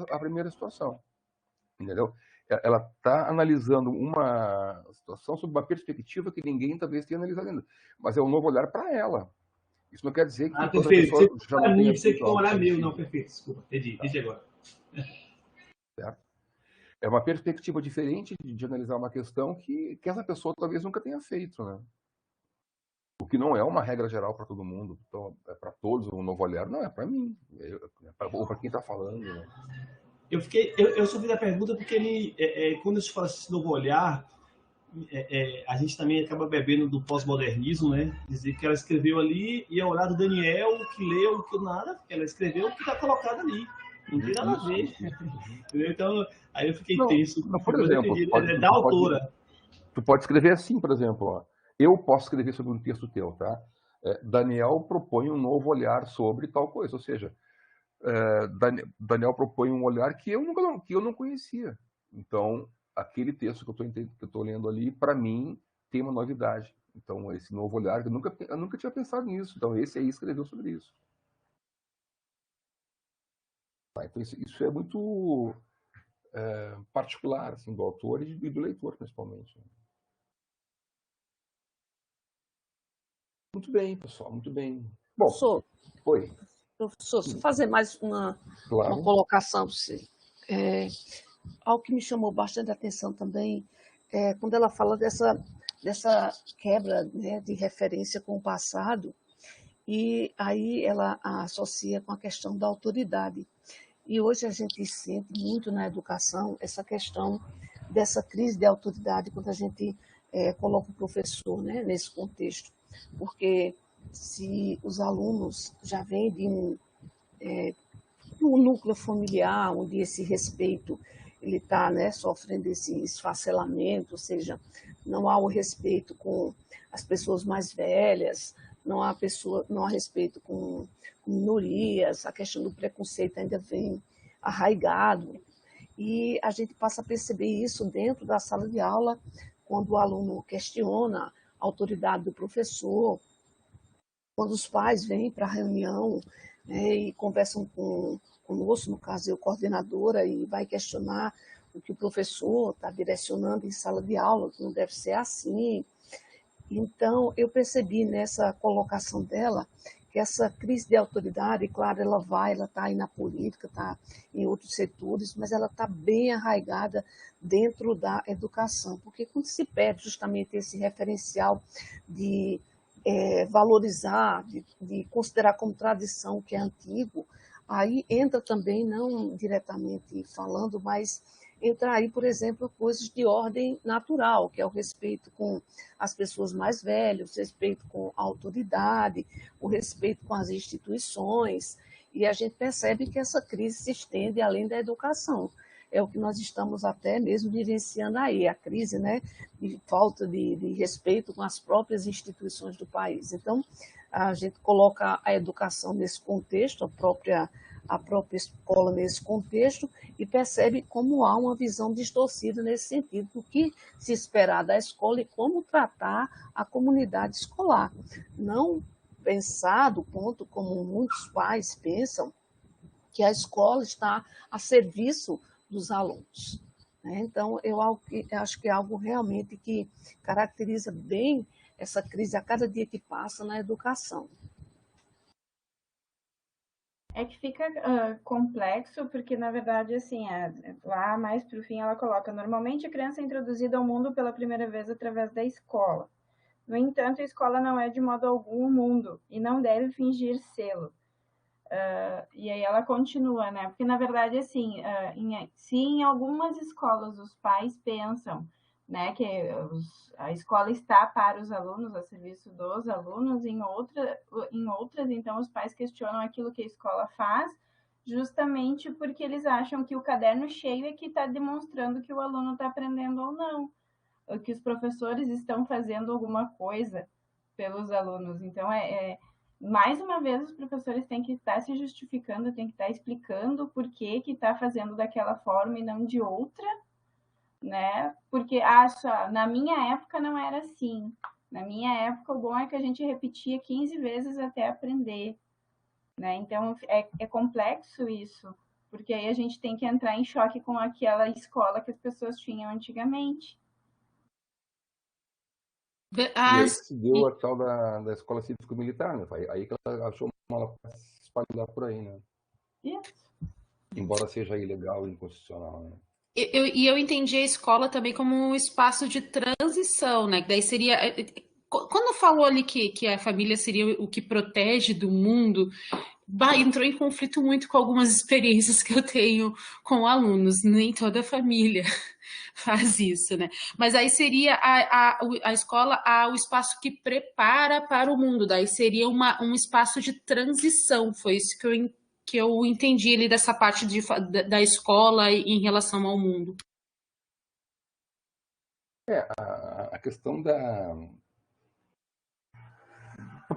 a primeira situação. Entendeu? Ela está analisando uma situação sob uma perspectiva que ninguém talvez tenha analisado ainda. Mas é um novo olhar para ela. Isso não quer dizer que toda perfeito. pessoa já não tenha Você que algo olhar meu, parecido. não, perfeito. Desculpa, entendi agora. Certo? É uma perspectiva diferente de analisar uma questão que essa pessoa talvez nunca tenha feito, né? O que não é uma regra geral para todo mundo. Então, é para todos um novo olhar. Não, é para mim. Ou para quem está falando, né? Eu só fiz a pergunta porque quando a gente fala esse novo olhar, a gente também acaba bebendo do pós-modernismo, né? Dizer que ela escreveu ali e é olhar do Daniel, que leu, que nada, que ela escreveu, o que está colocado ali. Não tem nada a ver. Então, aí eu fiquei tenso. Por exemplo, da autora. Tu pode escrever assim, por exemplo. Ó, eu posso escrever sobre um texto teu, tá? Daniel propõe um novo olhar sobre tal coisa. Ou seja, Daniel propõe um olhar que eu não conhecia. Então, aquele texto que eu estou lendo ali, para mim, tem uma novidade. Então, esse novo olhar, eu nunca tinha pensado nisso. Então, esse aí escreveu sobre isso. Tá, então, isso é muito particular assim, do autor e do leitor, principalmente. Muito bem, pessoal, muito bem. Bom, oi. Professor, se fazer mais uma colocação para você. Algo que me chamou bastante atenção também é quando ela fala dessa quebra, né, de referência com o passado, e aí ela associa com a questão da autoridade. E hoje a gente sente muito na educação essa questão dessa crise de autoridade quando a gente coloca o professor, né, nesse contexto. Porque se os alunos já vêm de um núcleo familiar onde esse respeito ele está, né, sofrendo esse esfacelamento, ou seja, não há o respeito com as pessoas mais velhas, não há respeito com minorias, a questão do preconceito ainda vem arraigado, e a gente passa a perceber isso dentro da sala de aula, quando o aluno questiona a autoridade do professor, quando os pais vêm para a reunião, né, e conversam conosco, no caso eu coordenadora, e vai questionar o que o professor está direcionando em sala de aula, que não deve ser assim. Então, eu percebi nessa colocação dela que essa crise de autoridade, claro, ela está aí na política, está em outros setores, mas ela está bem arraigada dentro da educação, porque quando se perde justamente esse referencial de valorizar, de considerar como tradição o que é antigo, aí entra também, não diretamente falando, mas entra aí, por exemplo, coisas de ordem natural, que é o respeito com as pessoas mais velhas, o respeito com a autoridade, o respeito com as instituições, e a gente percebe que essa crise se estende além da educação. É o que nós estamos até mesmo vivenciando aí, a crise, né, de falta de respeito com as próprias instituições do país. Então, a gente coloca a educação nesse contexto, a própria escola nesse contexto, e percebe como há uma visão distorcida nesse sentido, do que se esperar da escola e como tratar a comunidade escolar. Não pensar do ponto como muitos pais pensam, que a escola está a serviço dos alunos. Então, eu acho que é algo realmente que caracteriza bem essa crise a cada dia que passa na educação. É que fica complexo, porque, na verdade, assim, lá mais para o fim ela coloca, normalmente a criança é introduzida ao mundo pela primeira vez através da escola. No entanto, a escola não é de modo algum o mundo, e não deve fingir sê-lo. E aí ela continua, né? Porque, na verdade, assim, se em algumas escolas os pais pensam, né, que a escola está para os alunos, a serviço dos alunos, em outras, então, os pais questionam aquilo que a escola faz, justamente porque eles acham que o caderno cheio é que está demonstrando que o aluno está aprendendo ou não, ou que os professores estão fazendo alguma coisa pelos alunos. Então, mais uma vez, os professores têm que estar se justificando, têm que estar explicando por que está fazendo daquela forma e não de outra, né? Porque, na minha época não era assim. Na minha época, o bom é que a gente repetia 15 vezes até aprender, né? Então, é complexo isso, porque aí a gente tem que entrar em choque com aquela escola que as pessoas tinham antigamente. E aí que se deu a tal da escola cívico-militar, né? Aí que ela achou uma se espalhar por aí, né? Isso. Embora seja ilegal e inconstitucional, né? Eu entendi a escola também como um espaço de transição, né? Daí seria. Quando falou ali que a família seria o que protege do mundo, entrou em conflito muito com algumas experiências que eu tenho com alunos. Nem toda família faz isso, né? Mas aí seria a escola o espaço que prepara para o mundo, daí seria um espaço de transição. Foi isso que eu entendi ali dessa parte da escola em relação ao mundo. A questão da...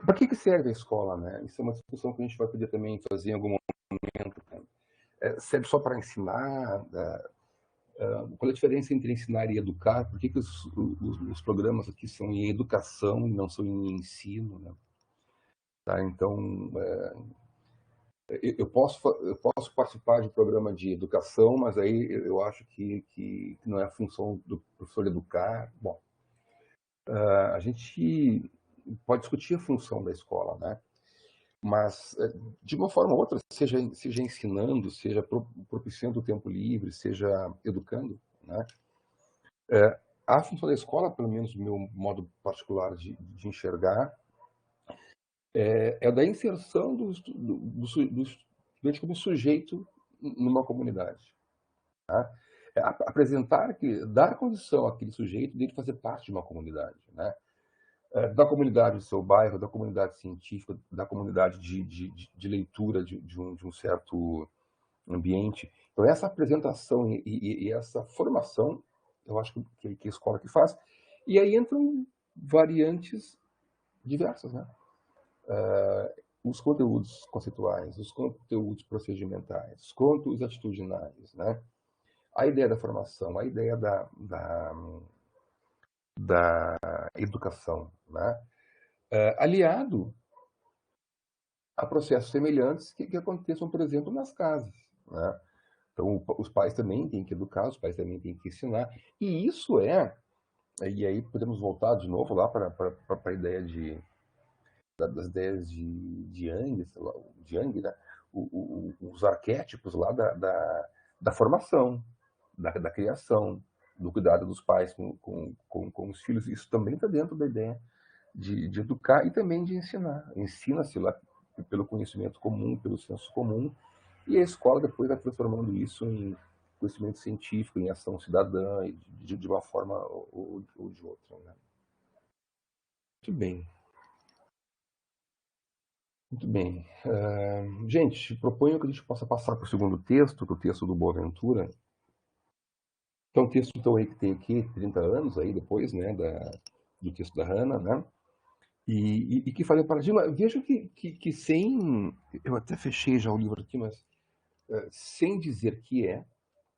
Para que serve a escola, né? Isso é uma discussão que a gente vai poder também fazer em algum momento. Né? Serve só para ensinar? Qual é a diferença entre ensinar e educar? Por que os programas aqui são em educação e não são em ensino? Né? Tá? Então, eu posso participar de programa de educação, mas aí eu acho que não é a função do professor educar. Bom, a gente pode discutir a função da escola, né? Mas, de uma forma ou outra, seja ensinando, seja propiciando o tempo livre, seja educando, né? A função da escola, pelo menos do meu modo particular de enxergar, é da inserção do estudante como sujeito numa comunidade. Tá? Dar condição àquele sujeito de fazer parte de uma comunidade, né? Da comunidade do seu bairro, da comunidade científica, da comunidade de leitura de um certo ambiente. Então, essa apresentação e essa formação, eu acho que a escola que faz. E aí entram variantes diversas, né? Os conteúdos conceituais, os conteúdos procedimentais, os conteúdos atitudinais, né? A ideia da formação, a ideia da educação, né? Aliado a processos semelhantes que aconteçam, por exemplo, nas casas, né? Então, os pais também têm que educar, os pais também têm que ensinar. E isso e aí podemos voltar de novo lá para a ideia das ideias de Jung, né? Os arquétipos lá da formação, da criação, do cuidado dos pais com os filhos. Isso também está dentro da ideia de educar e também de ensinar. Ensina-se lá pelo conhecimento comum, pelo senso comum, e a escola depois vai transformando isso em conhecimento científico, em ação cidadã, de uma forma ou de outra. Né? Muito bem. Muito bem. Gente, proponho que a gente possa passar para o segundo texto, que é o texto do Boaventura. Que é um texto, então, aí que tem aqui 30 anos aí depois, né, do texto da Hannah, né? E que fala em paradigma. Veja que sem... Eu até fechei já o livro aqui, mas sem dizer que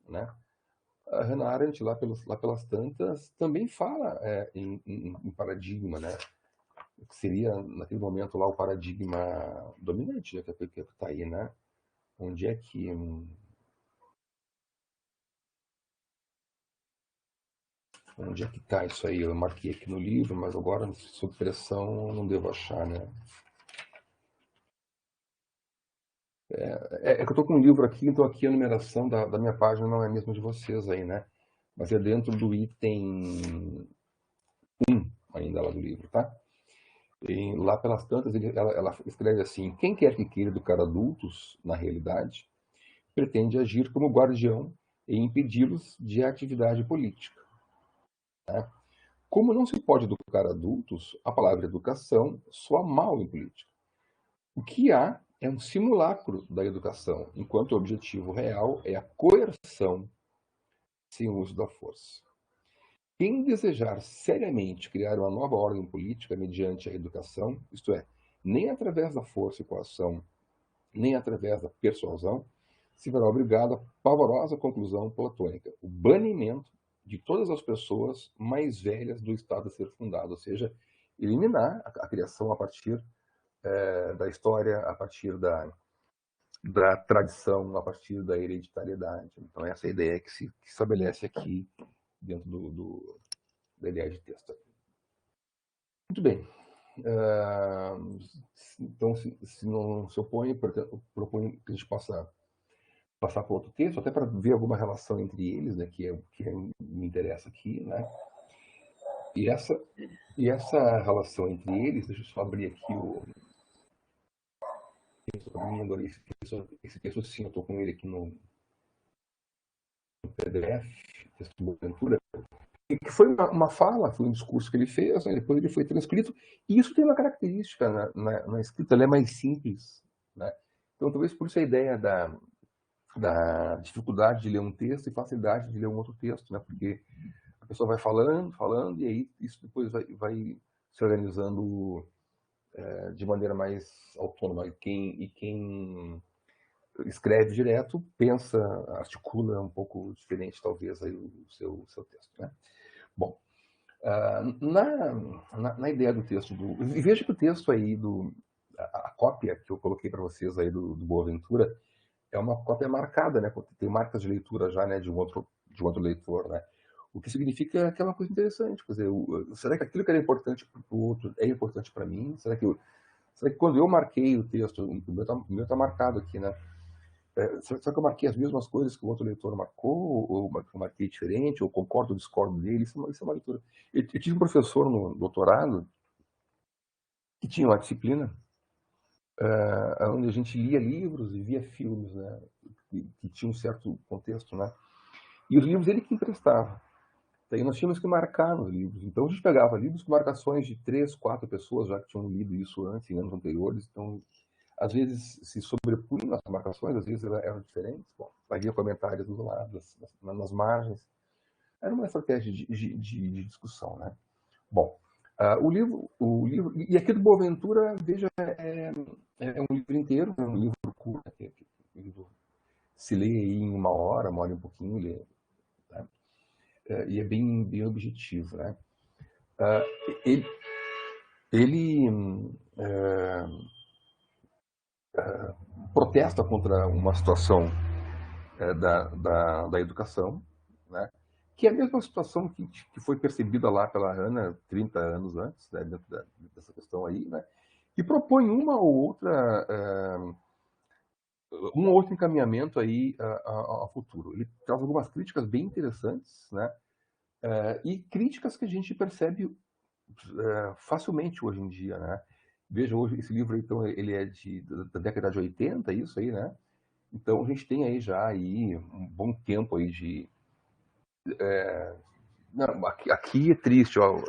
né? A Hannah Arendt, lá pelas tantas, também fala em paradigma, né? Que seria, naquele momento, lá o paradigma dominante, né? Que está aí, né? Onde é que... Onde é que está isso aí? Eu marquei aqui no livro, mas agora, sob pressão, não devo achar, né? Que eu estou com um livro aqui, então aqui a numeração da minha página não é a mesma de vocês aí, né? Mas é dentro do item 1 ainda lá do livro, tá? E lá pelas tantas, ela escreve assim: quem quer que queira educar adultos, na realidade, pretende agir como guardião e impedi-los de atividade política. Né? Como não se pode educar adultos, a palavra educação soa mal em política. O que há é um simulacro da educação, enquanto o objetivo real é a coerção sem o uso da força. Quem desejar seriamente criar uma nova ordem política mediante a educação, isto é, nem através da força e coação, nem através da persuasão, se verá obrigado à pavorosa conclusão platônica, o banimento de todas as pessoas mais velhas do Estado a ser fundado, ou seja, eliminar a criação a partir da história, a partir da tradição, a partir da hereditariedade. Então, essa é a ideia que se estabelece aqui dentro da ideia de texto. Muito bem. Então, se não se opõe, proponho que a gente possa passar para outro texto, até para ver alguma relação entre eles, né, que me interessa aqui, né? E essa relação entre eles, deixa eu só abrir aqui esse texto, sim, eu estou com ele aqui no PDF, texto de Boaventura, que foi uma fala, foi um discurso que ele fez, né, depois ele foi transcrito, e isso tem uma característica na escrita, ela é mais simples, né? Então, talvez por isso a ideia da dificuldade de ler um texto e facilidade de ler um outro texto, né? Porque a pessoa vai falando, e aí isso depois vai se organizando de maneira mais autônoma. E quem escreve direto pensa, articula um pouco diferente, talvez, aí o seu texto, né? Bom, na ideia do texto e veja que o texto aí a cópia que eu coloquei para vocês aí do Boaventura é uma cópia marcada, né? Tem marcas de leitura já, né, de um outro leitor, né? O que significa que é uma coisa interessante. Quer dizer, será que aquilo que era importante para o outro é importante para mim? Será que quando eu marquei o texto, o meu está marcado aqui, né? Será que eu marquei as mesmas coisas que o outro leitor marcou? Ou eu marquei diferente? Ou concordo ou discordo dele? Isso é uma leitura. Eu tive um professor no doutorado que tinha uma disciplina onde a gente lia livros e via filmes, né? Que tinha um certo contexto, né? E os livros ele que emprestava. Daí nós tínhamos que marcar nos livros. Então a gente pegava livros com marcações de 3, 4 pessoas já que tinham lido isso antes, em anos anteriores. Então, às vezes se sobrepunham as marcações, às vezes eram diferentes. Bom, havia comentários dos lados, nas margens. Era uma estratégia de discussão, né? Bom, o livro, e aqui do Boaventura, veja, é um livro inteiro, é um livro curto, o livro se lê aí em uma hora e um pouquinho, lê, né? E é bem objetivo, né? Ele protesta contra uma situação da educação, né? Que é a mesma situação que foi percebida lá pela Hannah 30 anos antes, né, dentro dessa questão aí, né? E propõe um ou outro encaminhamento aí ao futuro. Ele traz algumas críticas bem interessantes, né? E críticas que a gente percebe facilmente hoje em dia, né? Veja, hoje esse livro, então, ele é da década de 80, isso aí, né? Então, a gente tem aí já aí um bom tempo aí de... Não, aqui é triste, ó.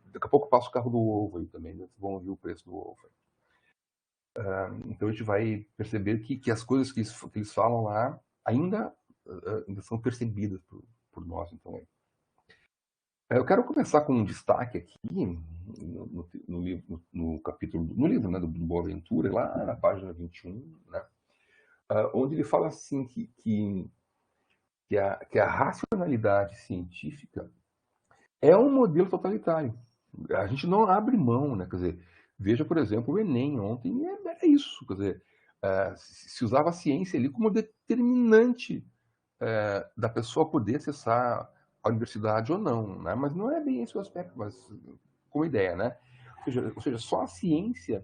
Daqui a pouco passa o carro do ovo aí também, né? Vocês vão ouvir o preço do ovo. Então, a gente vai perceber que as coisas que eles falam lá ainda são percebidas por nós, então, aí. Eu quero começar com um destaque aqui no livro, no capítulo, no livro, né, do Boaventura, lá na página 21, né, onde ele fala assim que a racionalidade científica é um modelo totalitário. A gente não abre mão, né? Quer dizer, veja, por exemplo, o Enem ontem, é isso. Quer dizer, se usava a ciência ali como determinante da pessoa poder acessar a universidade ou não, né? Mas não é bem esse o aspecto, mas como ideia, né? Ou seja, só a ciência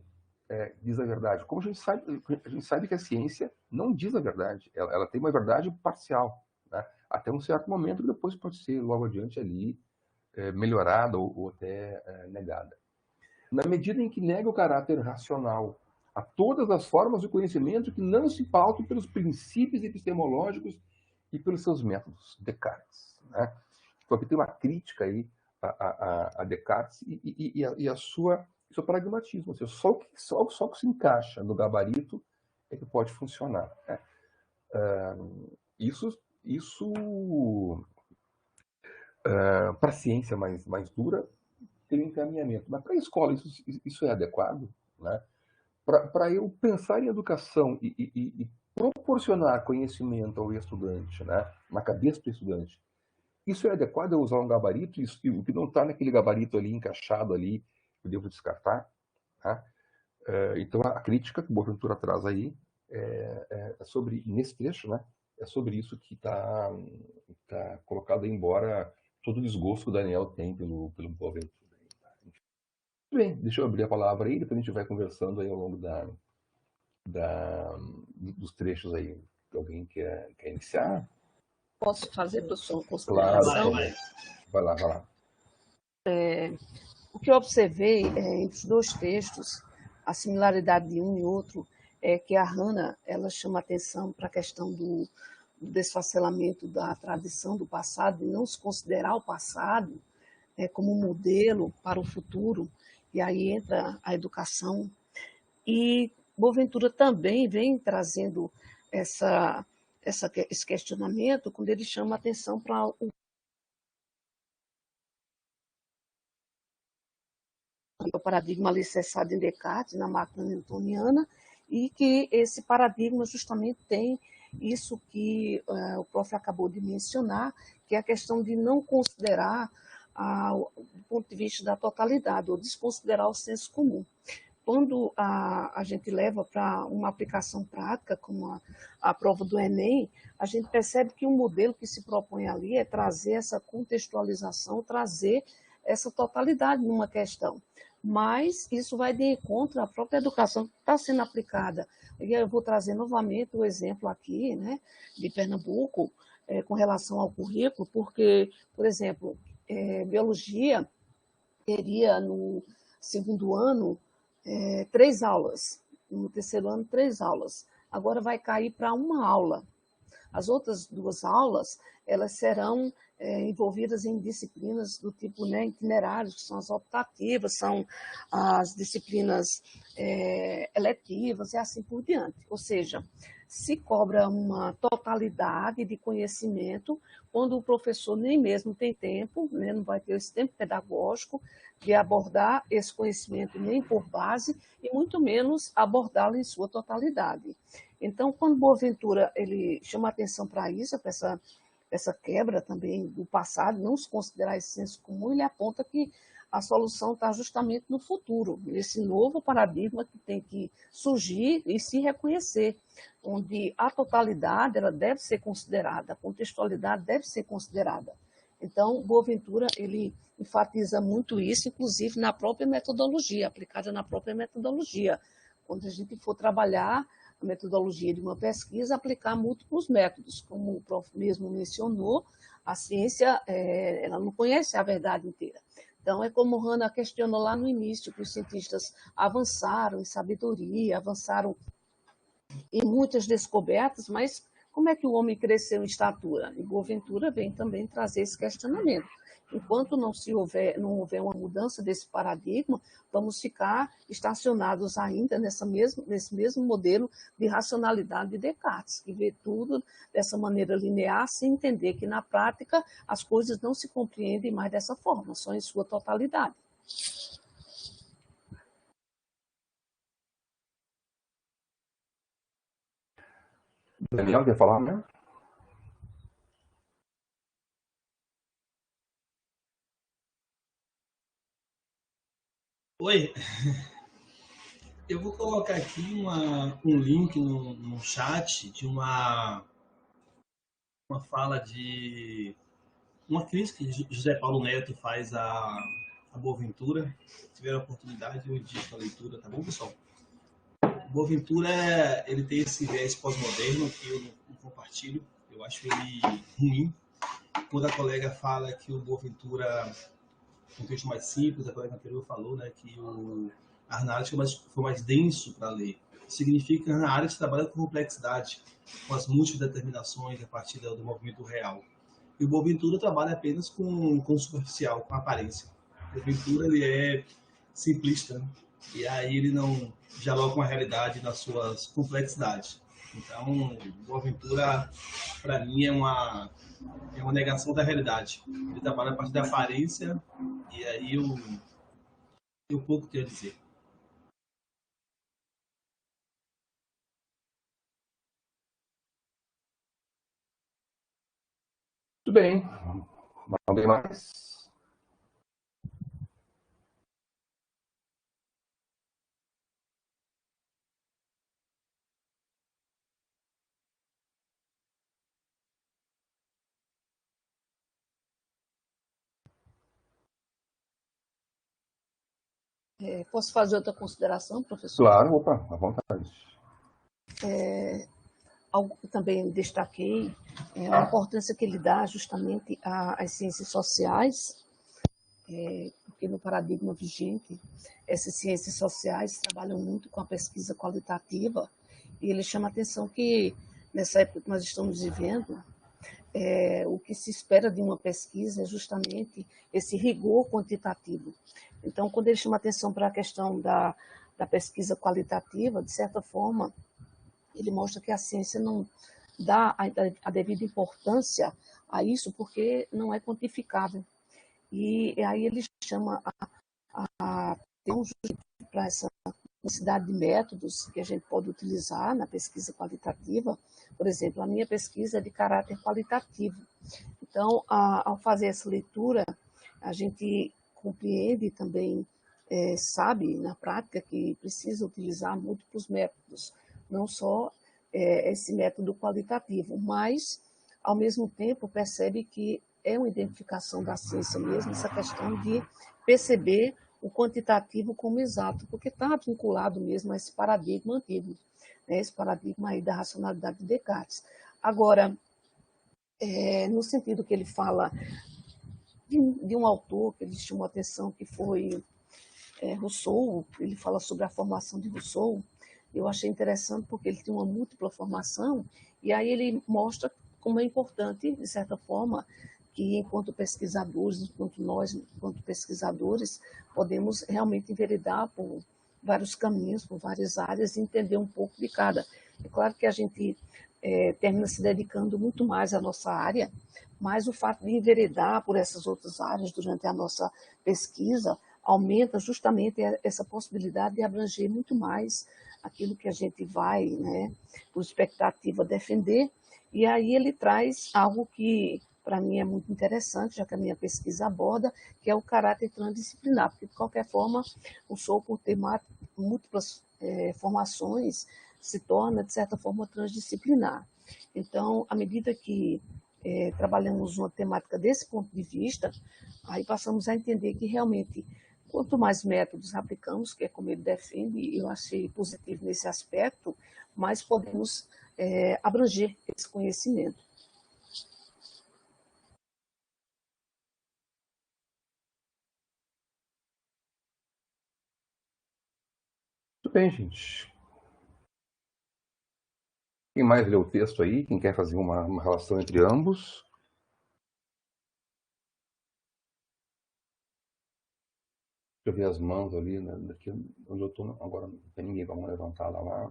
diz a verdade. Como a gente sabe que a ciência não diz a verdade, ela tem uma verdade parcial, né? Até um certo momento que depois pode ser logo adiante ali melhorada ou até negada. Na medida em que nega o caráter racional a todas as formas de conhecimento que não se pautam pelos princípios epistemológicos e pelos seus métodos, Descartes, né? Então aqui tem uma crítica aí a Descartes e a sua Isso é pragmatismo. Assim, só o que se encaixa no gabarito é que pode funcionar. Né? Isso para a ciência mais dura, tem um encaminhamento. Mas para a escola, isso é adequado? Né? Para eu pensar em educação e proporcionar conhecimento ao estudante, né? Na cabeça do estudante, isso é adequado eu usar um gabarito? E o que não está naquele gabarito ali, encaixado ali, eu devo descartar? Tá? Então, a crítica que o Boaventura traz aí é sobre, nesse trecho, né? É sobre isso que está colocado, embora todo o desgosto que o Daniel tem pelo Boaventura. Muito bem, deixa eu abrir a palavra aí, depois a gente vai conversando aí ao longo dos trechos aí. Alguém quer iniciar? Posso fazer, professor, uma Claro, consideração? vai lá. O que eu observei entre os dois textos, a similaridade de um e outro, é que a Hannah, ela chama atenção para a questão do desfacelamento da tradição do passado, e não se considerar o passado como modelo para o futuro, e aí entra a educação. E Boaventura também vem trazendo esse questionamento quando ele chama atenção para o paradigma alicerçado em Descartes, na máquina newtoniana, e que esse paradigma justamente tem isso que o prof. Acabou de mencionar, que é a questão de não considerar, do ponto de vista da totalidade, ou desconsiderar o senso comum. Quando a gente leva para uma aplicação prática, como a prova do Enem, a gente percebe que o modelo que se propõe ali é trazer essa contextualização, trazer essa totalidade numa questão. Mas isso vai de encontro à própria educação que está sendo aplicada. E eu vou trazer novamente o exemplo aqui, né, de Pernambuco, com relação ao currículo, porque, por exemplo, biologia teria no segundo ano 3 aulas, no terceiro ano 3 aulas. Agora vai cair para 1 aula. As outras 2 aulas, elas serão envolvidas em disciplinas do tipo, né, itinerários, que são as optativas, são as disciplinas eletivas e assim por diante. Ou seja, se cobra uma totalidade de conhecimento, quando o professor nem mesmo tem tempo, né, não vai ter esse tempo pedagógico de abordar esse conhecimento nem por base, e muito menos abordá-lo em sua totalidade. Então, quando Boaventura ele chama atenção para isso, para essa quebra também do passado, não se considerar esse senso comum, ele aponta que a solução está justamente no futuro, nesse novo paradigma que tem que surgir e se reconhecer, onde a totalidade ela deve ser considerada, a contextualidade deve ser considerada. Então, Boaventura ele enfatiza muito isso, inclusive na própria metodologia, aplicada na própria metodologia. Quando a gente for trabalhar a metodologia de uma pesquisa, aplicar múltiplos métodos. Como o prof. mesmo mencionou, a ciência ela não conhece a verdade inteira. Então, é como Hannah questionou lá no início, que os cientistas avançaram em sabedoria, avançaram em muitas descobertas, mas como é que o homem cresceu em estatura? E Boaventura vem também trazer esse questionamento. Enquanto não houver uma mudança desse paradigma, vamos ficar estacionados ainda nesse mesmo modelo de racionalidade de Descartes, que vê tudo dessa maneira linear, sem entender que, na prática, as coisas não se compreendem mais dessa forma, só em sua totalidade. Daniel, quer falar, né? Oi, eu vou colocar aqui um link no chat de uma fala de uma crítica que José Paulo Neto faz a Boaventura. Se tiver a oportunidade, eu indico a leitura, tá bom, pessoal? Boaventura, ele tem esse viés pós-moderno que eu não compartilho, eu acho ele ruim. Quando a colega fala que o Boaventura um texto mais simples, a colega anterior falou, né, que a Hannah Arendt foi mais denso para ler. Significa que a Hannah Arendt trabalha com complexidade, com as múltiplas determinações a partir do movimento real. E o Boaventura trabalha apenas com superficial, com aparência. O Boaventura ele simplista, né? E aí ele não dialoga com a realidade nas suas complexidades. Então, Boaventura, para mim, é uma negação da realidade. Ele trabalha a partir da aparência, e aí eu pouco tenho a dizer. Tudo bem. Alguém mais? Posso fazer outra consideração, professor? Claro, opa, à vontade. Algo que também destaquei é a importância que ele dá justamente às ciências sociais, porque no paradigma vigente, essas ciências sociais trabalham muito com a pesquisa qualitativa, e ele chama a atenção que, nessa época que nós estamos vivendo, o que se espera de uma pesquisa é justamente esse rigor quantitativo. Então, quando ele chama atenção para a questão da pesquisa qualitativa, de certa forma, ele mostra que a ciência não dá a devida importância a isso porque não é quantificável. E aí ele chama a ter um juízo para essa necessidade de métodos que a gente pode utilizar na pesquisa qualitativa. Por exemplo, a minha pesquisa é de caráter qualitativo. Então, ao fazer essa leitura, a gente compreende e também sabe, na prática, que precisa utilizar múltiplos métodos, não só esse método qualitativo, mas, ao mesmo tempo, percebe que é uma identificação da ciência mesmo, essa questão de perceber o quantitativo como exato, porque está vinculado mesmo a esse paradigma antigo, né, esse paradigma aí da racionalidade de Descartes. Agora, no sentido que ele fala de um autor que ele chamou a atenção, que foi Rousseau, ele fala sobre a formação de Rousseau, eu achei interessante porque ele tem uma múltipla formação, e aí ele mostra como é importante, de certa forma, que enquanto pesquisadores, enquanto nós, enquanto pesquisadores, podemos realmente enveredar por vários caminhos, por várias áreas, e entender um pouco de cada. É claro que a gente termina se dedicando muito mais à nossa área, mas o fato de enveredar por essas outras áreas durante a nossa pesquisa aumenta justamente essa possibilidade de abranger muito mais aquilo que a gente vai, né, por expectativa, defender. E aí ele traz algo que, para mim, é muito interessante, já que a minha pesquisa aborda, que é o caráter transdisciplinar, porque, de qualquer forma, o Rousseau, por ter múltiplas formações, se torna, de certa forma, transdisciplinar. Então, à medida que trabalhamos uma temática desse ponto de vista, aí passamos a entender que, realmente, quanto mais métodos aplicamos, que é como ele defende, eu achei positivo nesse aspecto, mais podemos abranger esse conhecimento. Tudo bem, gente. Quem mais lê o texto aí? Quem quer fazer uma relação entre ambos? Deixa eu ver as mãos ali, né? Daqui onde eu estou agora, não tem ninguém para levantar lá.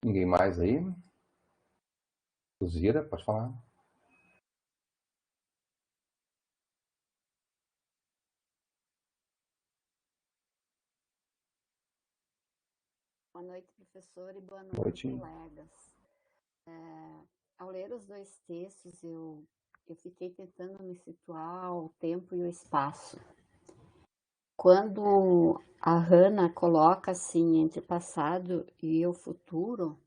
Ninguém mais aí? Luzira, pode falar. Boa noite, professor, e boa noite, colegas. Ao ler os dois textos, eu fiquei tentando me situar o tempo e o espaço. Quando a Hannah coloca assim entre passado e o futuro,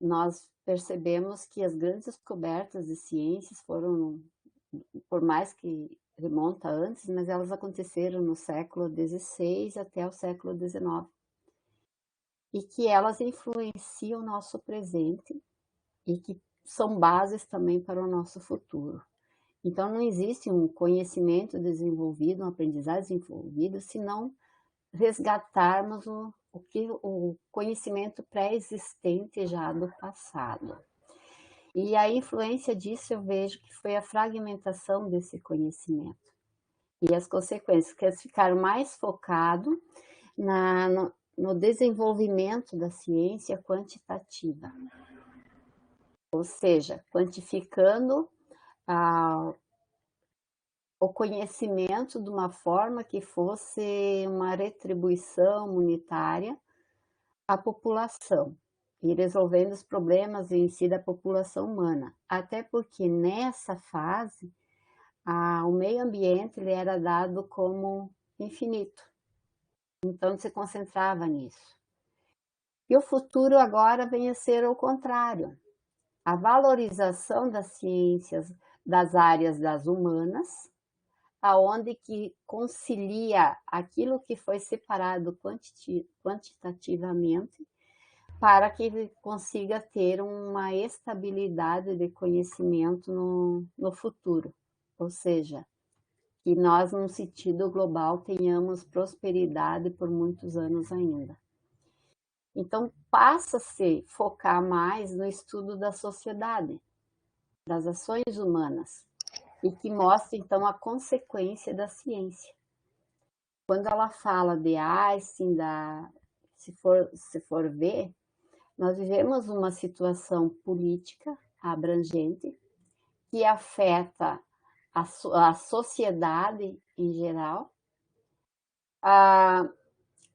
nós percebemos que as grandes descobertas de ciências foram, por mais que remonta antes, mas elas aconteceram no século XVI até o século XIX. E que elas influenciam o nosso presente e que são bases também para o nosso futuro. Então, não existe um conhecimento desenvolvido, uma aprendizagem desenvolvida, se não resgatarmos o conhecimento pré-existente já do passado. E a influência disso eu vejo que foi a fragmentação desse conhecimento. E as consequências, que eles ficaram mais focados no desenvolvimento da ciência quantitativa. Ou seja, quantificando o conhecimento de uma forma que fosse uma retribuição monetária à população e resolvendo os problemas em si da população humana. Até porque nessa fase, o meio ambiente ele era dado como infinito. Então, se concentrava nisso. E o futuro agora vem a ser o contrário. A valorização das ciências das áreas das humanas, aonde que concilia aquilo que foi separado quantitativamente para que ele consiga ter uma estabilidade de conhecimento no futuro. Ou seja, que nós, num sentido global, tenhamos prosperidade por muitos anos ainda. Então, passa-se a focar mais no estudo da sociedade, das ações humanas, e que mostra, então, a consequência da ciência. Quando ela fala de Einstein, se for ver, nós vivemos uma situação política abrangente que afeta a sociedade em geral,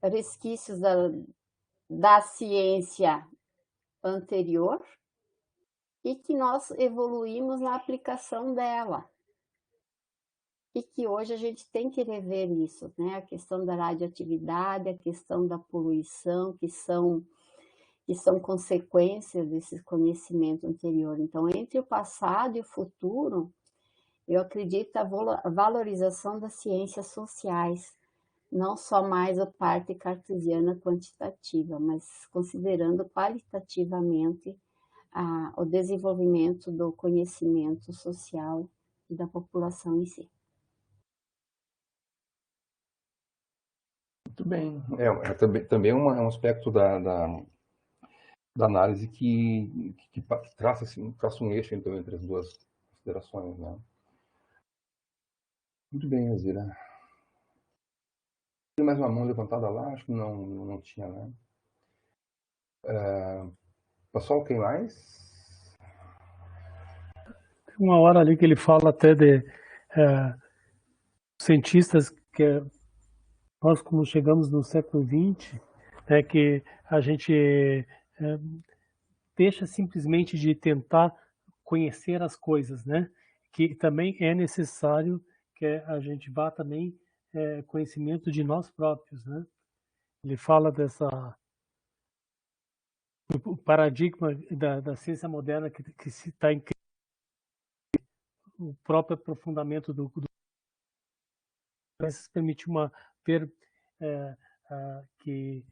resquícios da ciência anterior e que nós evoluímos na aplicação dela. E que hoje a gente tem que rever isso, né? A questão da radioatividade, a questão da poluição, que são consequências desse conhecimento anterior. Então, entre o passado e o futuro, eu acredito a valorização das ciências sociais, não só mais a parte cartesiana quantitativa, mas considerando qualitativamente o desenvolvimento do conhecimento social e da população em si. Muito bem. Também é um aspecto da análise que traça um eixo então, entre as duas considerações, né? Muito bem, Azira. Tem mais uma mão levantada lá? Acho que não tinha, né? Pessoal, quem mais? Tem uma hora ali que ele fala até de cientistas que nós, como chegamos no século XX, que a gente deixa simplesmente de tentar conhecer as coisas, né? Que também é necessário que a gente vá também conhecimento de nós próprios, né? Ele fala do paradigma da ciência moderna que se está em o próprio aprofundamento do permite ver que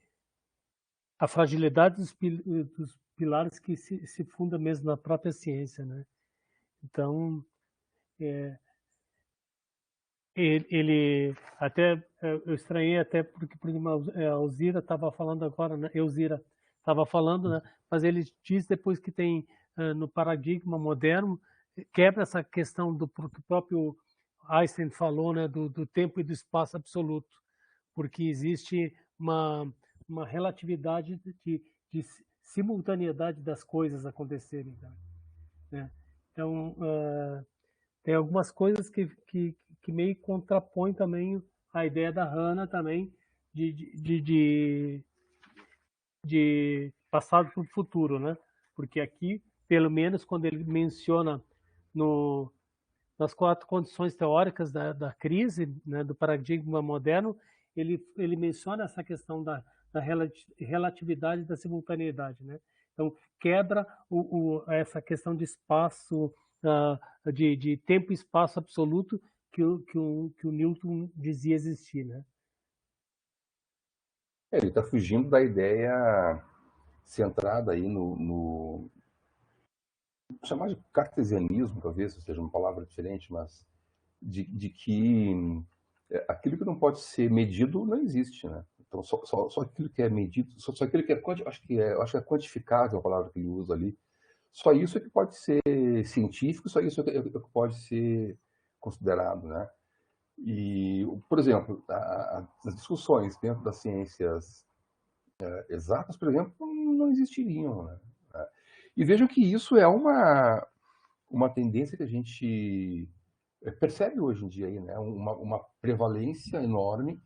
a fragilidade dos pilares que se funda mesmo na própria ciência, né? Então, ele até, eu estranhei até porque a Alzira estava falando agora, né? Elzira estava falando, né? Mas ele diz depois que tem no paradigma moderno, quebra essa questão do próprio Einstein falou, né? Do tempo e do espaço absoluto, porque existe uma relatividade de simultaneidade das coisas acontecerem, né? Então, tem algumas coisas que meio contrapõem também a ideia da Hannah também de passado para o futuro, né? Porque aqui, pelo menos quando ele menciona nas 4 condições teóricas da crise, né, do paradigma moderno, ele menciona essa questão da relatividade e da simultaneidade, né? Então, quebra essa questão de espaço, de tempo e espaço absoluto que o Newton dizia existir, né? Ele está fugindo da ideia centrada aí chamar de cartesianismo, talvez seja uma palavra diferente, mas de que aquilo que não pode ser medido não existe, né? Então só aquilo que é medido, só aquilo que é acho que é quantificável a palavra que ele usa ali, Só isso é que pode ser científico, só isso é que pode ser considerado, né? E, por exemplo, as discussões dentro das ciências exatas, por exemplo, não existiriam, né? E vejam que isso é uma tendência que a gente percebe hoje em dia aí, né? Uma prevalência enorme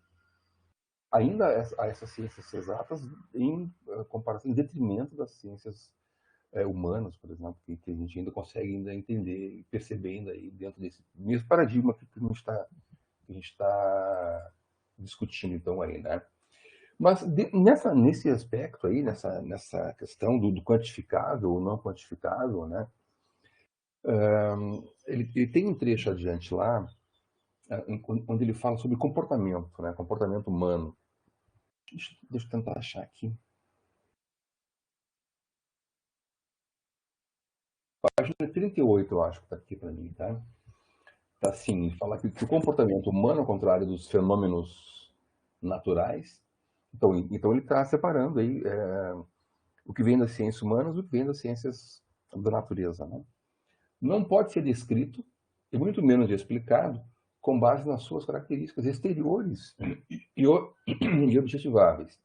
ainda a essas ciências exatas em comparação, em detrimento das ciências humanas, por exemplo, que a gente ainda consegue ainda entender e perceber ainda aí dentro desse mesmo paradigma que a gente está discutindo então aí, né? Mas nesse aspecto aí, nessa questão do quantificável ou não quantificável, né? Ele tem um trecho adiante lá, onde ele fala sobre comportamento, né? Comportamento humano. Deixa eu tentar achar aqui. Página 38, eu acho que está aqui para mim, tá? Tá assim, fala que o comportamento humano, ao contrário dos fenômenos naturais, então ele está separando aí o que vem das ciências humanas e o que vem das ciências da natureza, né? Não pode ser descrito, e muito menos explicado, com base nas suas características exteriores e objetiváveis,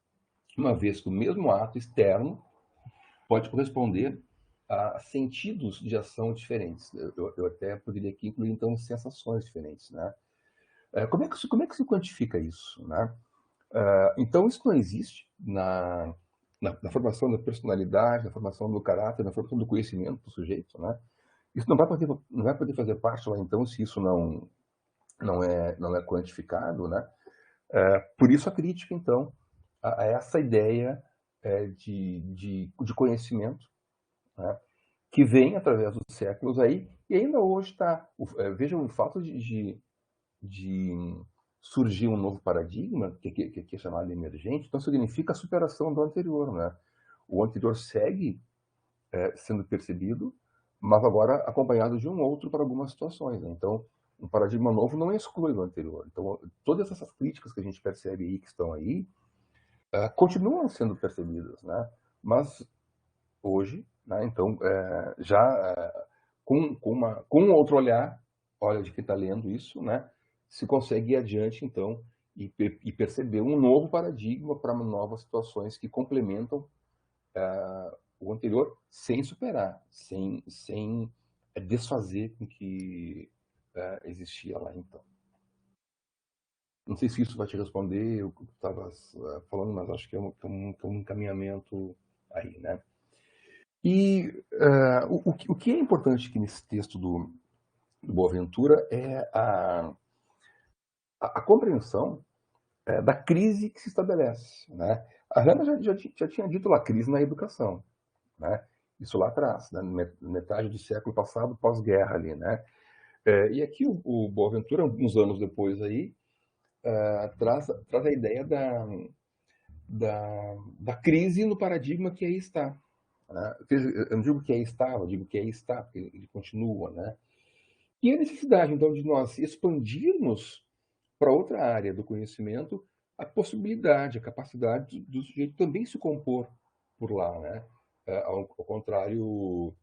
uma vez que o mesmo ato externo pode corresponder a sentidos de ação diferentes. Eu até poderia aqui incluir, então, sensações diferentes, né? Como é que se quantifica isso, né? Então, isso não existe na formação da personalidade, na formação do caráter, na formação do conhecimento do sujeito, né? Isso não vai poder fazer parte lá, então, se isso não é quantificado, né? Por isso a crítica, então, a essa ideia de conhecimento, né? Que vem através dos séculos aí, e ainda hoje está. Vejam o fato de surgir um novo paradigma, que é chamado de emergente, então significa a superação do anterior, né? O anterior segue sendo percebido, mas agora acompanhado de um outro para algumas situações, né? Então, um paradigma novo não exclui o anterior. Então, todas essas críticas que a gente percebe aí, que estão aí, continuam sendo percebidas, né? Mas hoje, né? Então, já com um outro olhar, olha de quem está lendo isso, né? Se consegue ir adiante, então, e perceber um novo paradigma para novas situações que complementam o anterior sem superar, sem desfazer com que existia lá então. Não sei se isso vai te responder o que tu estavas falando, mas acho que é um encaminhamento aí, né? E o que é importante aqui nesse texto do Boaventura é a compreensão da crise que se estabelece, né? A Hannah já tinha dito lá, crise na educação, né? Isso lá atrás, né? Metade do século passado, pós-guerra ali, né? E aqui o Boaventura, uns anos depois aí, traz a ideia da crise no paradigma que aí está, né? Eu não digo que aí estava, eu digo que aí está, porque ele continua, né? E a necessidade, então, de nós expandirmos para outra área do conhecimento a possibilidade, a capacidade do sujeito também se compor por lá, né? Ao contrário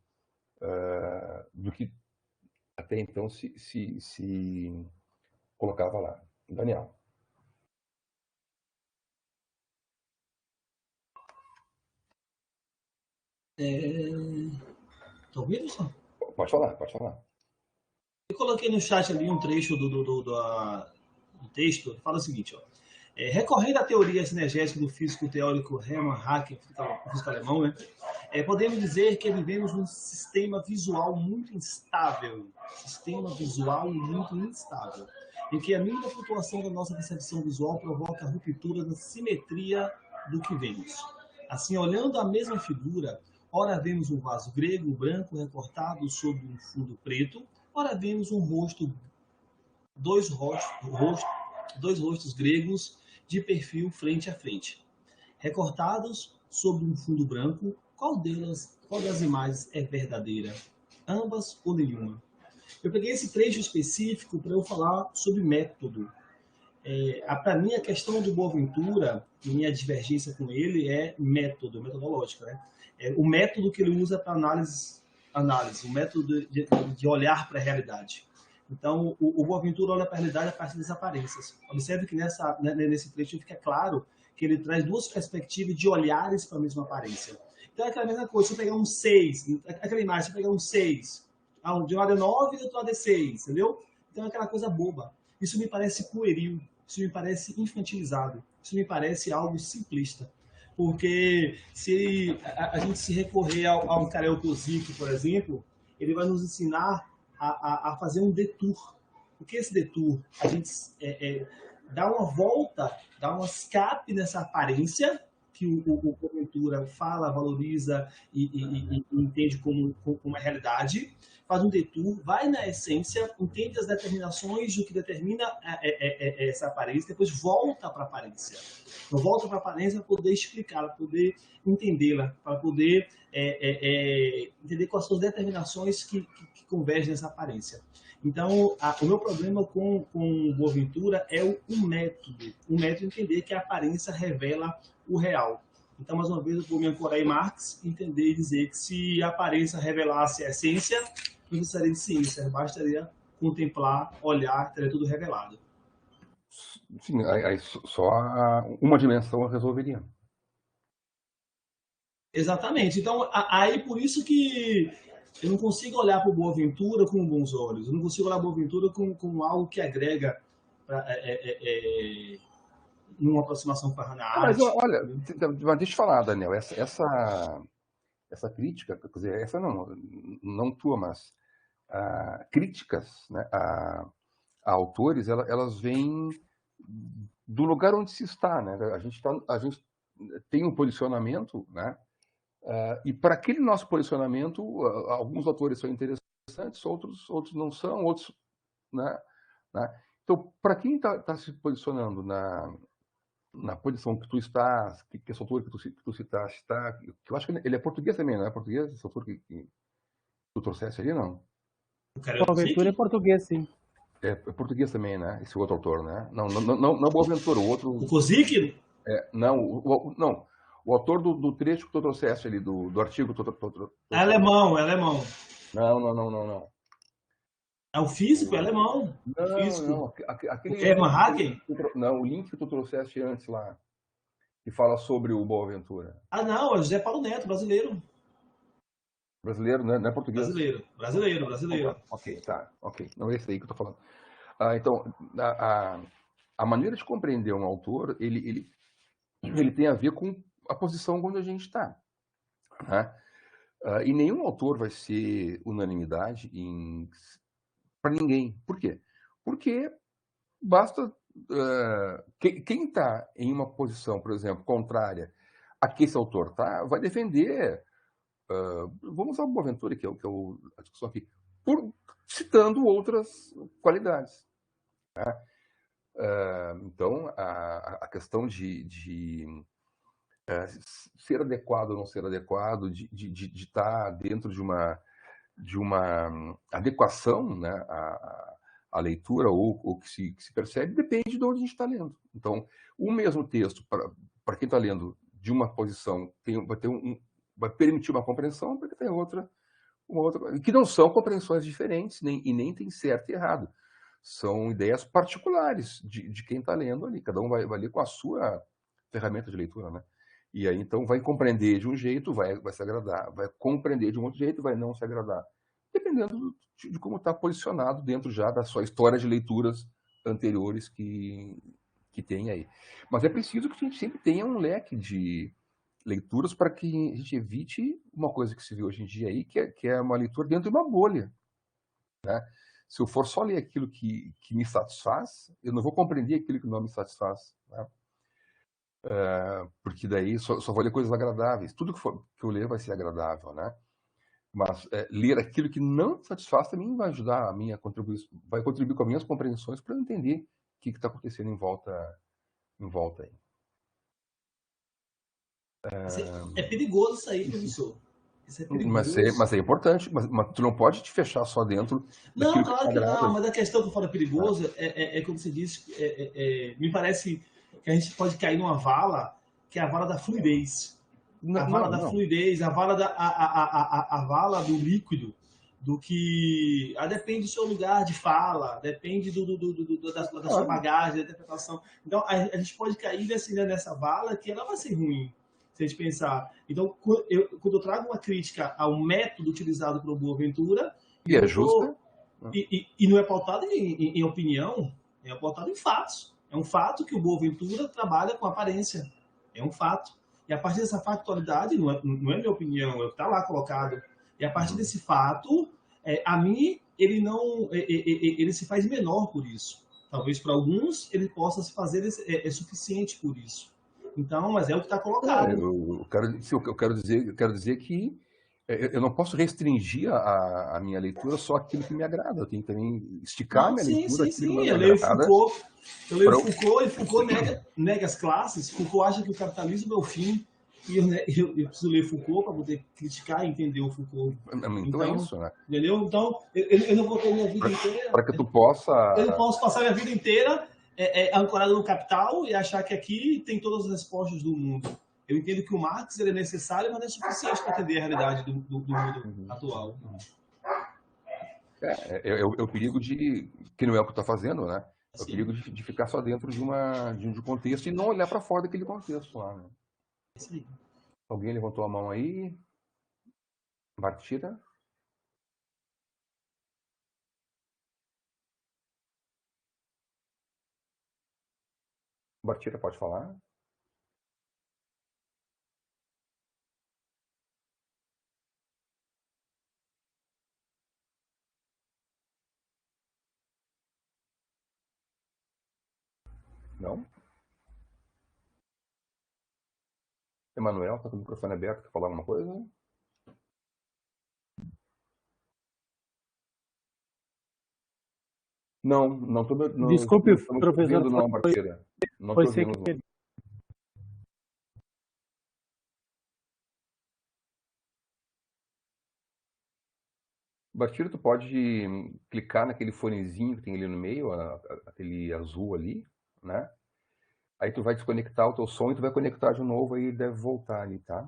do que até então se colocava lá. Daniel. Tá ouvindo só? Pode falar, pode falar. Eu coloquei no chat ali um trecho do texto, que fala o seguinte, ó. Recorrendo à teoria sinergética do físico teórico Hermann Haeckel, físico alemão, né, podemos dizer que vivemos num sistema visual muito instável, em que a mínima flutuação da nossa percepção visual provoca a ruptura da simetria do que vemos. Assim, olhando a mesma figura, ora vemos um vaso grego branco recortado sobre um fundo preto, ora vemos um rosto, dois rostos gregos de perfil frente a frente, recortados sobre um fundo branco. Qual das imagens é verdadeira? Ambas ou nenhuma? Eu peguei esse trecho específico para eu falar sobre método. Para mim, a questão do Boaventura, minha divergência com ele é metodológica, né? O método que ele usa para análise análise, um método de olhar para a realidade. Então, o Boaventura olha para a realidade a partir das aparências. Observe que nesse trecho fica claro que ele traz duas perspectivas de olhares para a mesma aparência. Então, é aquela mesma coisa, se eu pegar um 6, aquela imagem, se eu pegar um 6, de um lado é 9 e do outro lado é 6, entendeu? Então, é aquela coisa boba. Isso me parece pueril, isso me parece infantilizado, isso me parece algo simplista. Porque se a gente se recorrer ao Karel Kozik, por exemplo, ele vai nos ensinar a fazer um detour. O que é esse detour? A gente dá uma volta, dá um escape nessa aparência que o Boaventura fala, valoriza e entende como uma realidade, faz um detour, vai na essência, entende as determinações do que determina essa aparência, depois volta para a aparência. Então, volta para a aparência para poder explicá-la, para poder entendê-la, para poder entender quais são as determinações que convergem nessa aparência. Então, o meu problema com o Boaventura é o método. O método de entender que a aparência revela o real. Então, mais uma vez, eu vou me ancorar em Marx e entender e dizer que se a aparência revelasse a essência, não precisaria de ciência, bastaria contemplar, olhar, teria tudo revelado. Sim, aí só uma dimensão resolveria. Exatamente. Então, aí por isso que eu não consigo olhar para o Boaventura com bons olhos. Eu não consigo olhar para o Boaventura como algo que agrega numa aproximação com a Hannah Arendt. Mas olha, deixa eu te falar, Daniel, essa crítica, quer dizer, essa não tua, mas críticas, né, a autores, elas vêm do lugar onde se está, né? A gente tem um posicionamento, né? E para aquele nosso posicionamento, alguns autores são interessantes, outros não são, outros, né? Então, para quem está se posicionando na posição que tu estás, que esse autor que tu citaste está, que eu acho que ele é português também, não é português? Esse autor que tu trouxeste ali, não? O Boaventura é português, sim. É português também, né? Esse outro autor, né? Não Boaventura, o outro... O Kozik? Não, o autor do trecho que tu trouxeste ali, do artigo que tu trouxeste. É alemão. Não. É o físico, é alemão. Não. Aquele Hermann Hagen? Não, o link que tu trouxeste antes lá, que fala sobre o Boaventura. Não, é José Paulo Neto, brasileiro. Brasileiro, né? Não é português? Brasileiro. Ok. Não é esse aí que eu tô falando. Então, a maneira de compreender um autor, ele tem a ver com a posição onde a gente está. Né? E nenhum autor vai ser unanimidade para ninguém. Por quê? Porque basta... quem está em uma posição, por exemplo, contrária a que esse autor está, vai defender... vamos usar o Boaventura, que é a discussão aqui, citando outras qualidades. Né? Então, a questão de ser adequado ou não ser adequado, de estar dentro de uma adequação, né, à leitura ou que se percebe, depende de onde a gente está lendo. Então, o mesmo texto, para quem está lendo de uma posição, vai permitir uma compreensão, porque tem uma outra, que não são compreensões diferentes, e nem tem certo e errado. São ideias particulares de quem está lendo ali. Cada um vai ler com a sua ferramenta de leitura, né? E aí, então, vai compreender de um jeito, vai se agradar. Vai compreender de um outro jeito, vai não se agradar. Dependendo de como está posicionado dentro já da sua história de leituras anteriores que tem aí. Mas é preciso que a gente sempre tenha um leque de leituras para que a gente evite uma coisa que se vê hoje em dia aí, que é uma leitura dentro de uma bolha. Né? Se eu for só ler aquilo que me satisfaz, eu não vou compreender aquilo que não me satisfaz. Né? Porque daí só vou ler coisas agradáveis. Tudo que eu ler vai ser agradável. Né? Mas ler aquilo que não satisfaz também vai ajudar a minha contribuição, vai contribuir com as minhas compreensões para eu entender o que está acontecendo em volta aí. É perigoso isso aí, professor. Isso é perigoso. Mas é importante, mas tu não pode te fechar só dentro. Não, claro que não, mas a questão que eu falo perigoso é como você disse, me parece que a gente pode cair numa vala, que é a vala da fluidez. a vala da fluidez, a vala do líquido, do que... depende do seu lugar de fala, depende da sua bagagem, da interpretação. Então, a gente pode cair nessa vala que ela vai ser ruim, se a gente pensar. Então, quando eu trago uma crítica ao método utilizado pelo Boaventura... E é justo. E não é pautado em opinião, é pautado em fatos. É um fato que o Boaventura trabalha com aparência. É um fato. E a partir dessa factualidade, não é minha opinião, é o que está lá colocado. E a partir desse fato, a mim, ele se faz menor por isso. Talvez para alguns ele possa se fazer suficiente por isso. Então, mas é o que está colocado. Eu quero dizer que eu não posso restringir a minha leitura só aquilo que me agrada. Eu tenho que também esticar a minha leitura. Sim. Eu leio Foucault. Foucault, e Foucault nega as classes. Foucault acha que o capitalismo é o fim. E eu preciso ler Foucault para poder criticar e entender o Foucault. Então é isso, né? Entendeu? Então, eu não vou ter minha vida inteira... Para que tu possa... Eu não posso passar minha vida inteira ancorado no capital e achar que aqui tem todas as respostas do mundo. Eu entendo que o Marx é necessário, mas não é suficiente para entender a realidade do mundo atual. É o perigo de... Que não é o que tu está fazendo, né? É o perigo de ficar só dentro de um contexto e não olhar para fora daquele contexto lá, né? Sim. Alguém levantou a mão aí? Bartira? Bartira, pode falar? Não? Emanuel, tá com o microfone aberto, quer falar alguma coisa? Não tô Desculpe, professor. Ouvindo, não, Bartira. Não foi tô ouvindo, não. Bartira, tu pode clicar naquele fonezinho que tem ali no meio, aquele azul ali, né? Aí tu vai desconectar o teu som e tu vai conectar de novo, aí deve voltar ali, tá?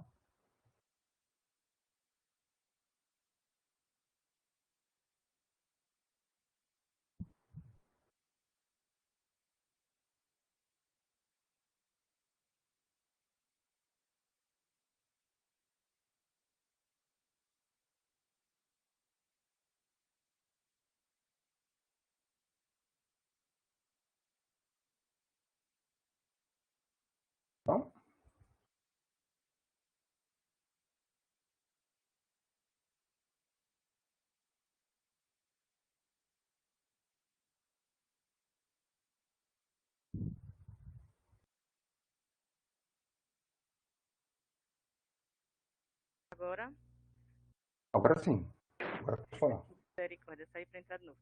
Tá? Agora? Agora sim. Agora pode falar. Misericórdia, saí para entrar de novo.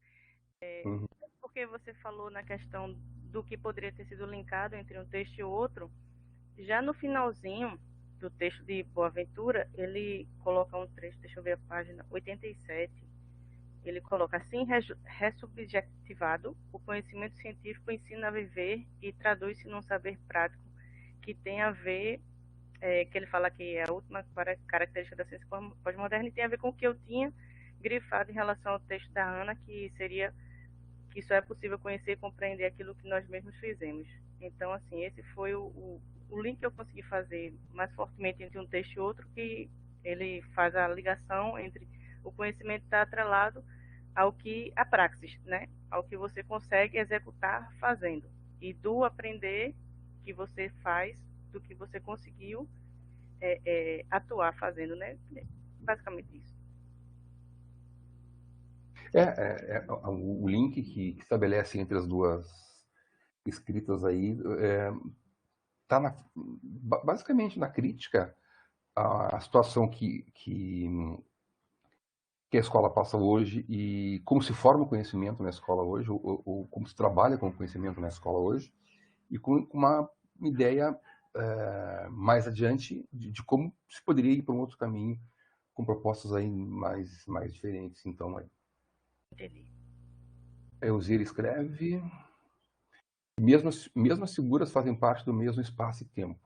Uhum. Porque você falou na questão do que poderia ter sido linkado entre um texto e outro, já no finalzinho do texto de Boaventura, ele coloca um trecho, deixa eu ver a página 87, ele coloca assim: ressubjetivado, o conhecimento científico ensina a viver e traduz-se num saber prático que tem a ver, que ele fala que é a última característica da ciência pós-moderna, e tem a ver com o que eu tinha grifado em relação ao texto da Ana, que seria que só é possível conhecer e compreender aquilo que nós mesmos fizemos. Então, assim, esse foi o link que eu consegui fazer mais fortemente entre um texto e outro, que ele faz a ligação entre o conhecimento estar atrelado ao que a praxis, né? Ao que você consegue executar fazendo, e do aprender que você faz do que você conseguiu atuar fazendo, né? Basicamente isso. O link que estabelece entre as duas escritas aí está basicamente na crítica à situação que a escola passa hoje e como se forma o conhecimento na escola hoje, ou como se trabalha com o conhecimento na escola hoje, e com uma ideia mais adiante de como se poderia ir para um outro caminho com propostas aí mais diferentes. Então, Entendi. Elzira escreve: mesmo as figuras fazem parte do mesmo espaço e tempo.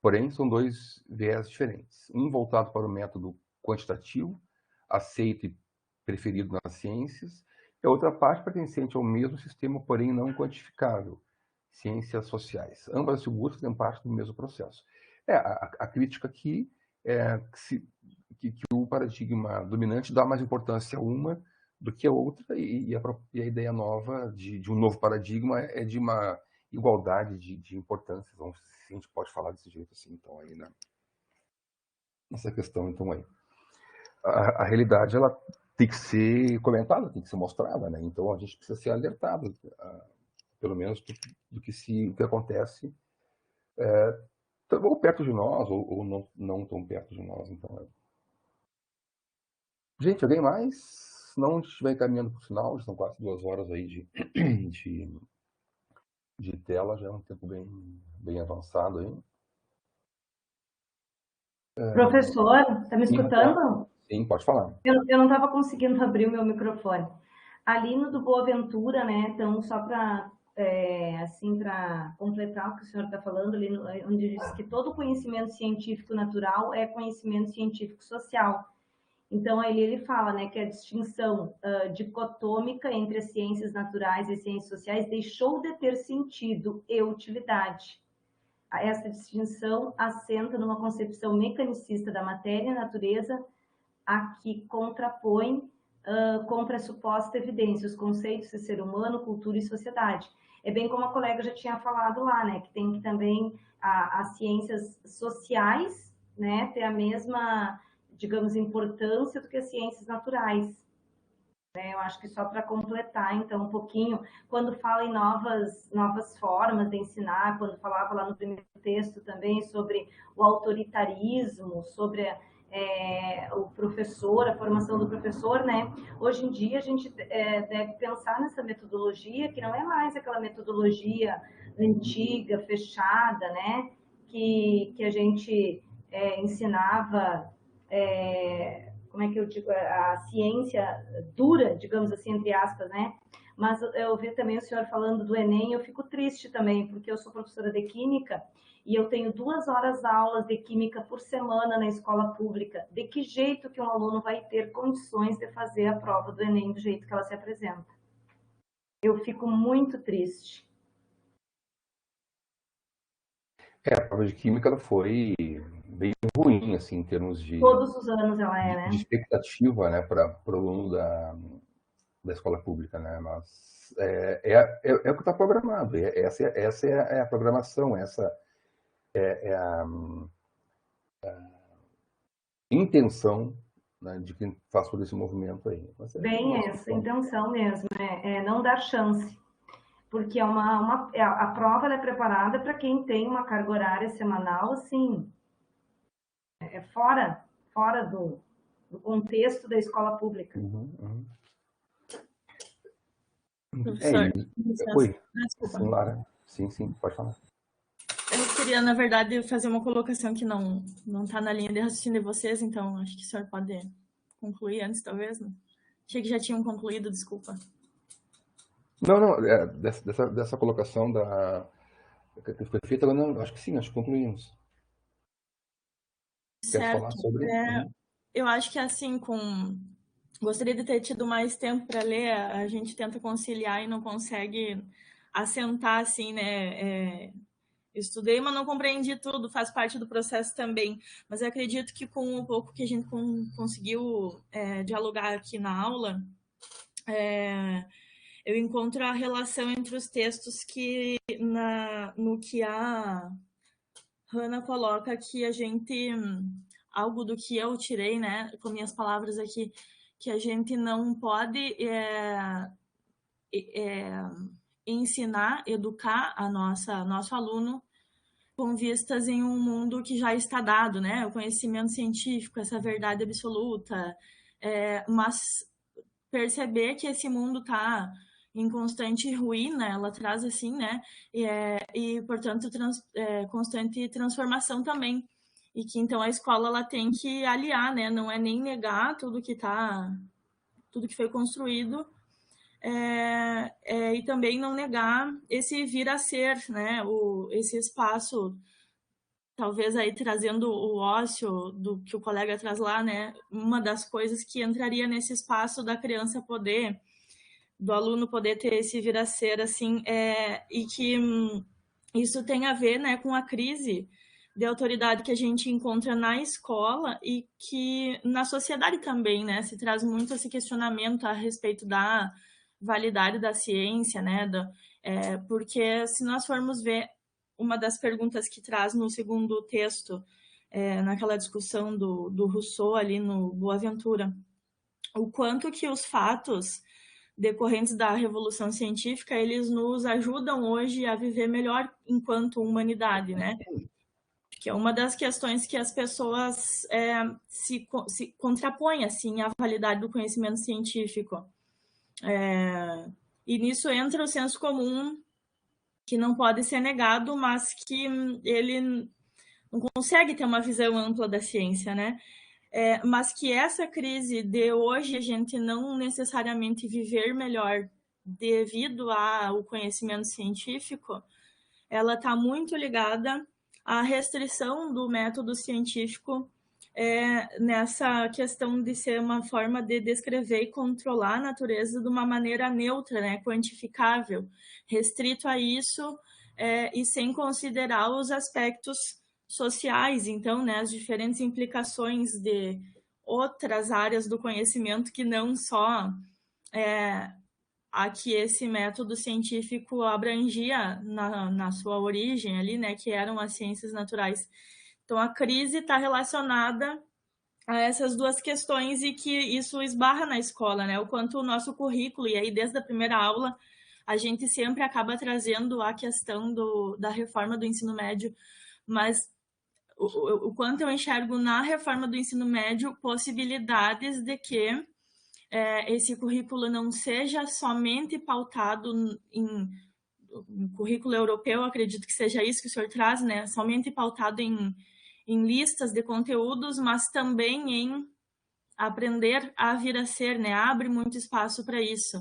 Porém, são dois viés diferentes. Um voltado para o método quantitativo, aceito e preferido nas ciências, e a outra parte pertencente ao mesmo sistema, porém não quantificável, ciências sociais. Ambas as figuras fazem parte do mesmo processo. A crítica aqui é que o paradigma dominante dá mais importância a uma do que a outra, e a ideia nova de um novo paradigma é de uma igualdade de importâncias, se a gente pode falar desse jeito assim, então, aí, né? Essa questão, então, aí. A realidade, ela tem que ser comentada, tem que ser mostrada, né? Então, a gente precisa ser alertado, pelo menos, do que acontece, ou perto de nós, ou não tão perto de nós, então, aí. Gente, alguém mais? Se não estiver caminhando para o final, já são quase 2 horas aí de tela, já é um tempo bem avançado aí. Professor, está me escutando? Sim, pode falar. Eu não estava conseguindo abrir o meu microfone. Ali no do Boaventura, né, então só para assim, para completar o que o senhor está falando, ali onde diz que todo conhecimento científico natural é conhecimento científico social. Então, aí ele fala, né, que a distinção dicotômica entre as ciências naturais e ciências sociais deixou de ter sentido e utilidade. Essa distinção assenta numa concepção mecanicista da matéria e natureza, a que contrapõe com pressuposta evidência os conceitos de ser humano, cultura e sociedade. É bem como a colega já tinha falado lá, né, que tem que também as ciências sociais, né, ter a mesma, digamos, importância do que as ciências naturais. Eu acho que só para completar, então, um pouquinho, quando fala em novas formas de ensinar, quando falava lá no primeiro texto também sobre o autoritarismo, sobre o professor, a formação do professor, né? Hoje em dia a gente deve pensar nessa metodologia, que não é mais aquela metodologia antiga, fechada, né? Que a gente ensinava... como é que eu digo, a ciência dura, digamos assim, entre aspas, né? Mas eu ouvi também o senhor falando do Enem, eu fico triste também, porque eu sou professora de Química e eu tenho 2 horas aulas de Química por semana na escola pública. De que jeito que um aluno vai ter condições de fazer a prova do Enem do jeito que ela se apresenta? Eu fico muito triste. A prova de Química, ela foi bem ruim, assim, em termos de... Todos os anos ela né? De expectativa, né, para o aluno da escola pública, né, mas é o que está programado, essa é a programação, essa é a intenção, né, de quem faz todo esse movimento aí. Bem essa intenção mesmo, é não dar chance, porque a prova é preparada para quem tem uma carga horária semanal, assim, fora do contexto da escola pública. Professor, Oi, sim, Lara. Sim, pode falar. Eu queria, na verdade, fazer uma colocação que não está na linha de raciocínio de vocês, então acho que o senhor pode concluir antes, talvez, né? Achei que já tinham concluído, desculpa. Não, dessa colocação que foi feita, não, acho que sim, acho que concluímos. Certo. Quer falar sobre? Eu acho que assim, gostaria de ter tido mais tempo para ler, a gente tenta conciliar e não consegue assentar, assim, né? Estudei, mas não compreendi tudo, faz parte do processo também. Mas eu acredito que com um pouco que a gente conseguiu dialogar aqui na aula, eu encontro a relação entre os textos que no que a Hannah coloca que a gente, algo do que eu tirei, né, com minhas palavras aqui, que a gente não pode ensinar, educar nosso aluno com vistas em um mundo que já está dado, né, o conhecimento científico, essa verdade absoluta, mas perceber que esse mundo está em constante ruína, ela traz assim, né? E portanto, constante transformação também. E que então a escola ela tem que aliar, né? Não é nem negar tudo que foi construído, e também não negar esse vir a ser, né? Esse espaço talvez aí trazendo o ócio do que o colega traz lá, né? Uma das coisas que entraria nesse espaço da criança poder, do aluno poder ter esse vir a ser, assim, e que isso tem a ver, né, com a crise de autoridade que a gente encontra na escola e que na sociedade também, né, se traz muito esse questionamento a respeito da validade da ciência, né, porque se nós formos ver uma das perguntas que traz no segundo texto, naquela discussão do Rousseau ali no Boaventura, o quanto que os fatos decorrentes da Revolução Científica, eles nos ajudam hoje a viver melhor enquanto humanidade, né? Que é uma das questões que as pessoas se contrapõem, assim, à validade do conhecimento científico. E nisso entra o senso comum, que não pode ser negado, mas que ele não consegue ter uma visão ampla da ciência, né? Mas que essa crise de hoje a gente não necessariamente viver melhor devido ao conhecimento científico, ela está muito ligada à restrição do método científico nessa questão de ser uma forma de descrever e controlar a natureza de uma maneira neutra, né, quantificável, restrito a isso e sem considerar os aspectos sociais, então, né, as diferentes implicações de outras áreas do conhecimento que não só a que esse método científico abrangia na sua origem ali, né, que eram as ciências naturais. Então, a crise está relacionada a essas duas questões e que isso esbarra na escola, né, o quanto o nosso currículo, e aí desde a primeira aula, a gente sempre acaba trazendo a questão da reforma do ensino médio, mas o quanto eu enxergo na reforma do ensino médio possibilidades de que esse currículo não seja somente pautado em currículo europeu, acredito que seja isso que o senhor traz, né? Somente pautado em listas de conteúdos, mas também em aprender a vir a ser, né? Abre muito espaço para isso.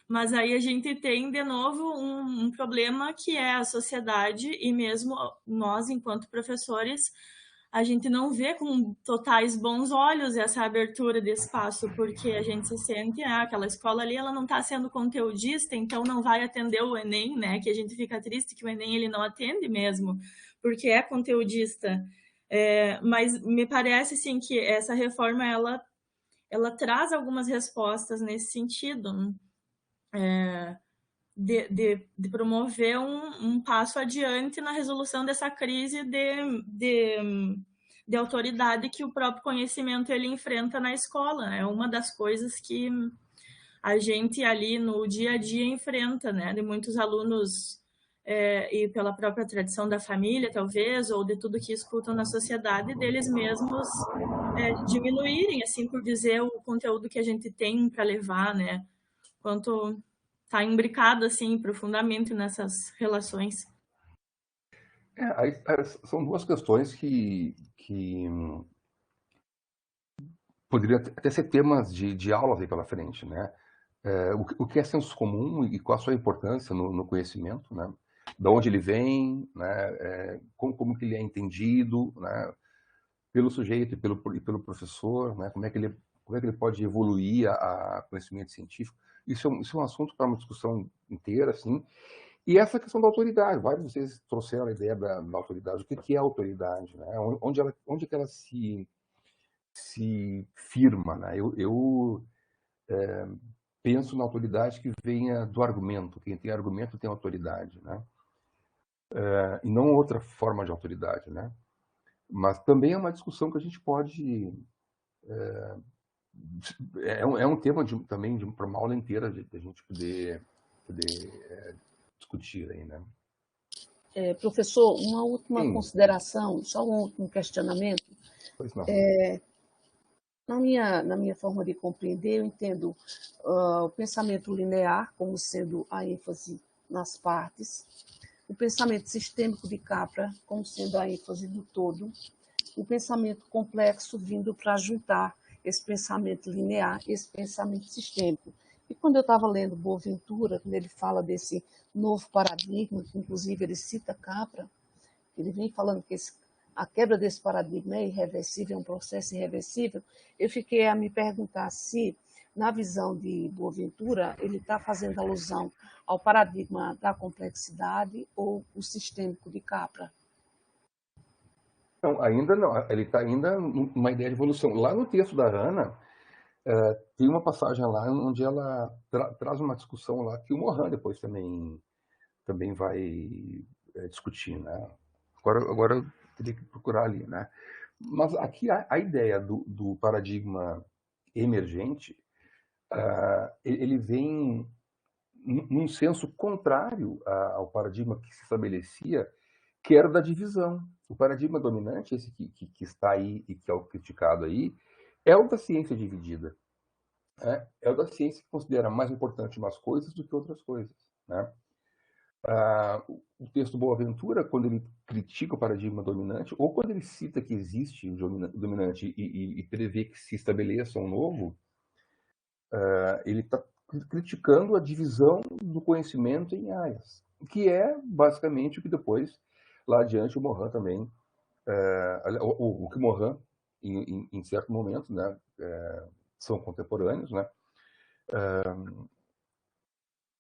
Mas aí a gente tem, de novo, um problema que é a sociedade e mesmo nós, enquanto professores, a gente não vê com totais bons olhos essa abertura de espaço, porque a gente se sente, aquela escola ali, ela não está sendo conteudista, então não vai atender o Enem, né? Que a gente fica triste que o Enem ele não atende mesmo, porque é conteudista. Mas me parece, sim, que essa reforma, ela traz algumas respostas nesse sentido, de promover um passo adiante na resolução dessa crise de autoridade que o próprio conhecimento ele enfrenta na escola. É uma das coisas que a gente ali no dia a dia enfrenta, né? De muitos alunos, e pela própria tradição da família, talvez, ou de tudo que escutam na sociedade, deles mesmos diminuírem, assim por dizer, o conteúdo que a gente tem para levar, né? Quanto está imbricado assim profundamente nessas relações. São duas questões que poderiam até ser temas de aulas aí pela frente, né? O que é senso comum e qual a sua importância no conhecimento, né? De onde ele vem, né? Como que ele é entendido, né? Pelo sujeito e pelo professor, né? Como é que ele pode evoluir a conhecimento científico. Isso é um assunto para uma discussão inteira, assim. E essa questão da autoridade, vários de vocês trouxeram a ideia da autoridade. O que é a autoridade, né? Onde que ela se firma, né? Eu penso na autoridade que venha do argumento. Quem tem argumento tem autoridade, né? E não outra forma de autoridade, né? Mas também é uma discussão que a gente pode... É um tema também para uma aula inteira de a gente poder discutir aí, né? Professor, uma última consideração, só um último questionamento. Pois não. Na minha forma de compreender, eu entendo o pensamento linear como sendo a ênfase nas partes, o pensamento sistêmico de Capra como sendo a ênfase do todo, o pensamento complexo vindo para juntar esse pensamento linear, esse pensamento sistêmico. E quando eu estava lendo Boaventura, quando ele fala desse novo paradigma, que inclusive ele cita Capra, ele vem falando que a quebra desse paradigma é irreversível, é um processo irreversível, eu fiquei a me perguntar se, na visão de Boaventura, ele está fazendo alusão ao paradigma da complexidade ou o sistêmico de Capra. Não, ainda não. Ele está ainda numa ideia de evolução. Lá no texto da Hannah, tem uma passagem lá onde ela traz uma discussão lá que o Morin depois também vai discutir, né? Agora eu teria que procurar ali, né? Mas aqui a ideia do paradigma emergente, ele vem num senso contrário ao paradigma que se estabelecia, que era o da divisão. O paradigma dominante, esse que está aí e que é o criticado aí, é o da ciência dividida. Né? É o da ciência que considera mais importante umas coisas do que outras coisas. Né? O texto Boaventura, quando ele critica o paradigma dominante, ou quando ele cita que existe o dominante e prevê que se estabeleça um novo, ele está criticando a divisão do conhecimento em áreas, que é basicamente o que depois, lá adiante, o Morin também, o que Morin, em certo momento, né, são contemporâneos, né,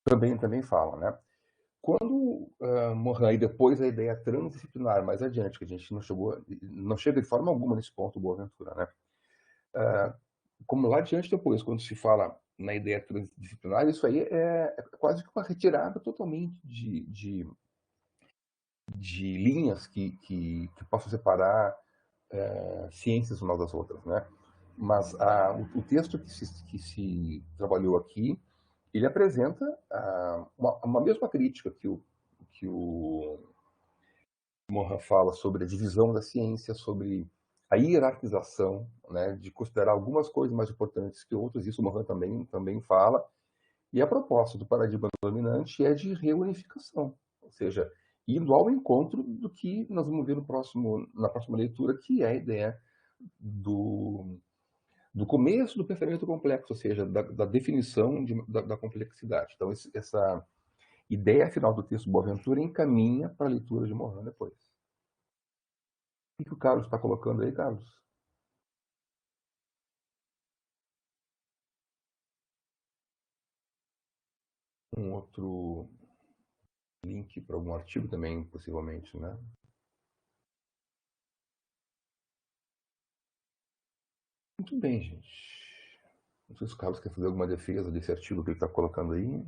também fala, né? Quando Morin, e depois a ideia transdisciplinar, mais adiante, que a gente não chega de forma alguma nesse ponto, Boaventura, né? Como lá adiante depois, quando se fala na ideia transdisciplinar, isso aí é quase que uma retirada totalmente de linhas que possam separar ciências umas das outras, né? Mas o texto que se trabalhou aqui, ele apresenta uma mesma crítica que o Morin fala sobre a divisão da ciência, sobre a hierarquização, né, de considerar algumas coisas mais importantes que outras, isso o Morin também fala, e a proposta do paradigma dominante é de reunificação, ou seja, indo ao encontro do que nós vamos ver na próxima leitura, que é a ideia do começo do pensamento complexo, ou seja, da definição da complexidade. Então, essa ideia final do texto Boaventura encaminha para a leitura de Morin depois. O que o Carlos está colocando aí, Carlos? Um outro link para algum artigo também, possivelmente, né? Muito bem, gente. Não sei se o Carlos quer fazer alguma defesa desse artigo que ele está colocando aí.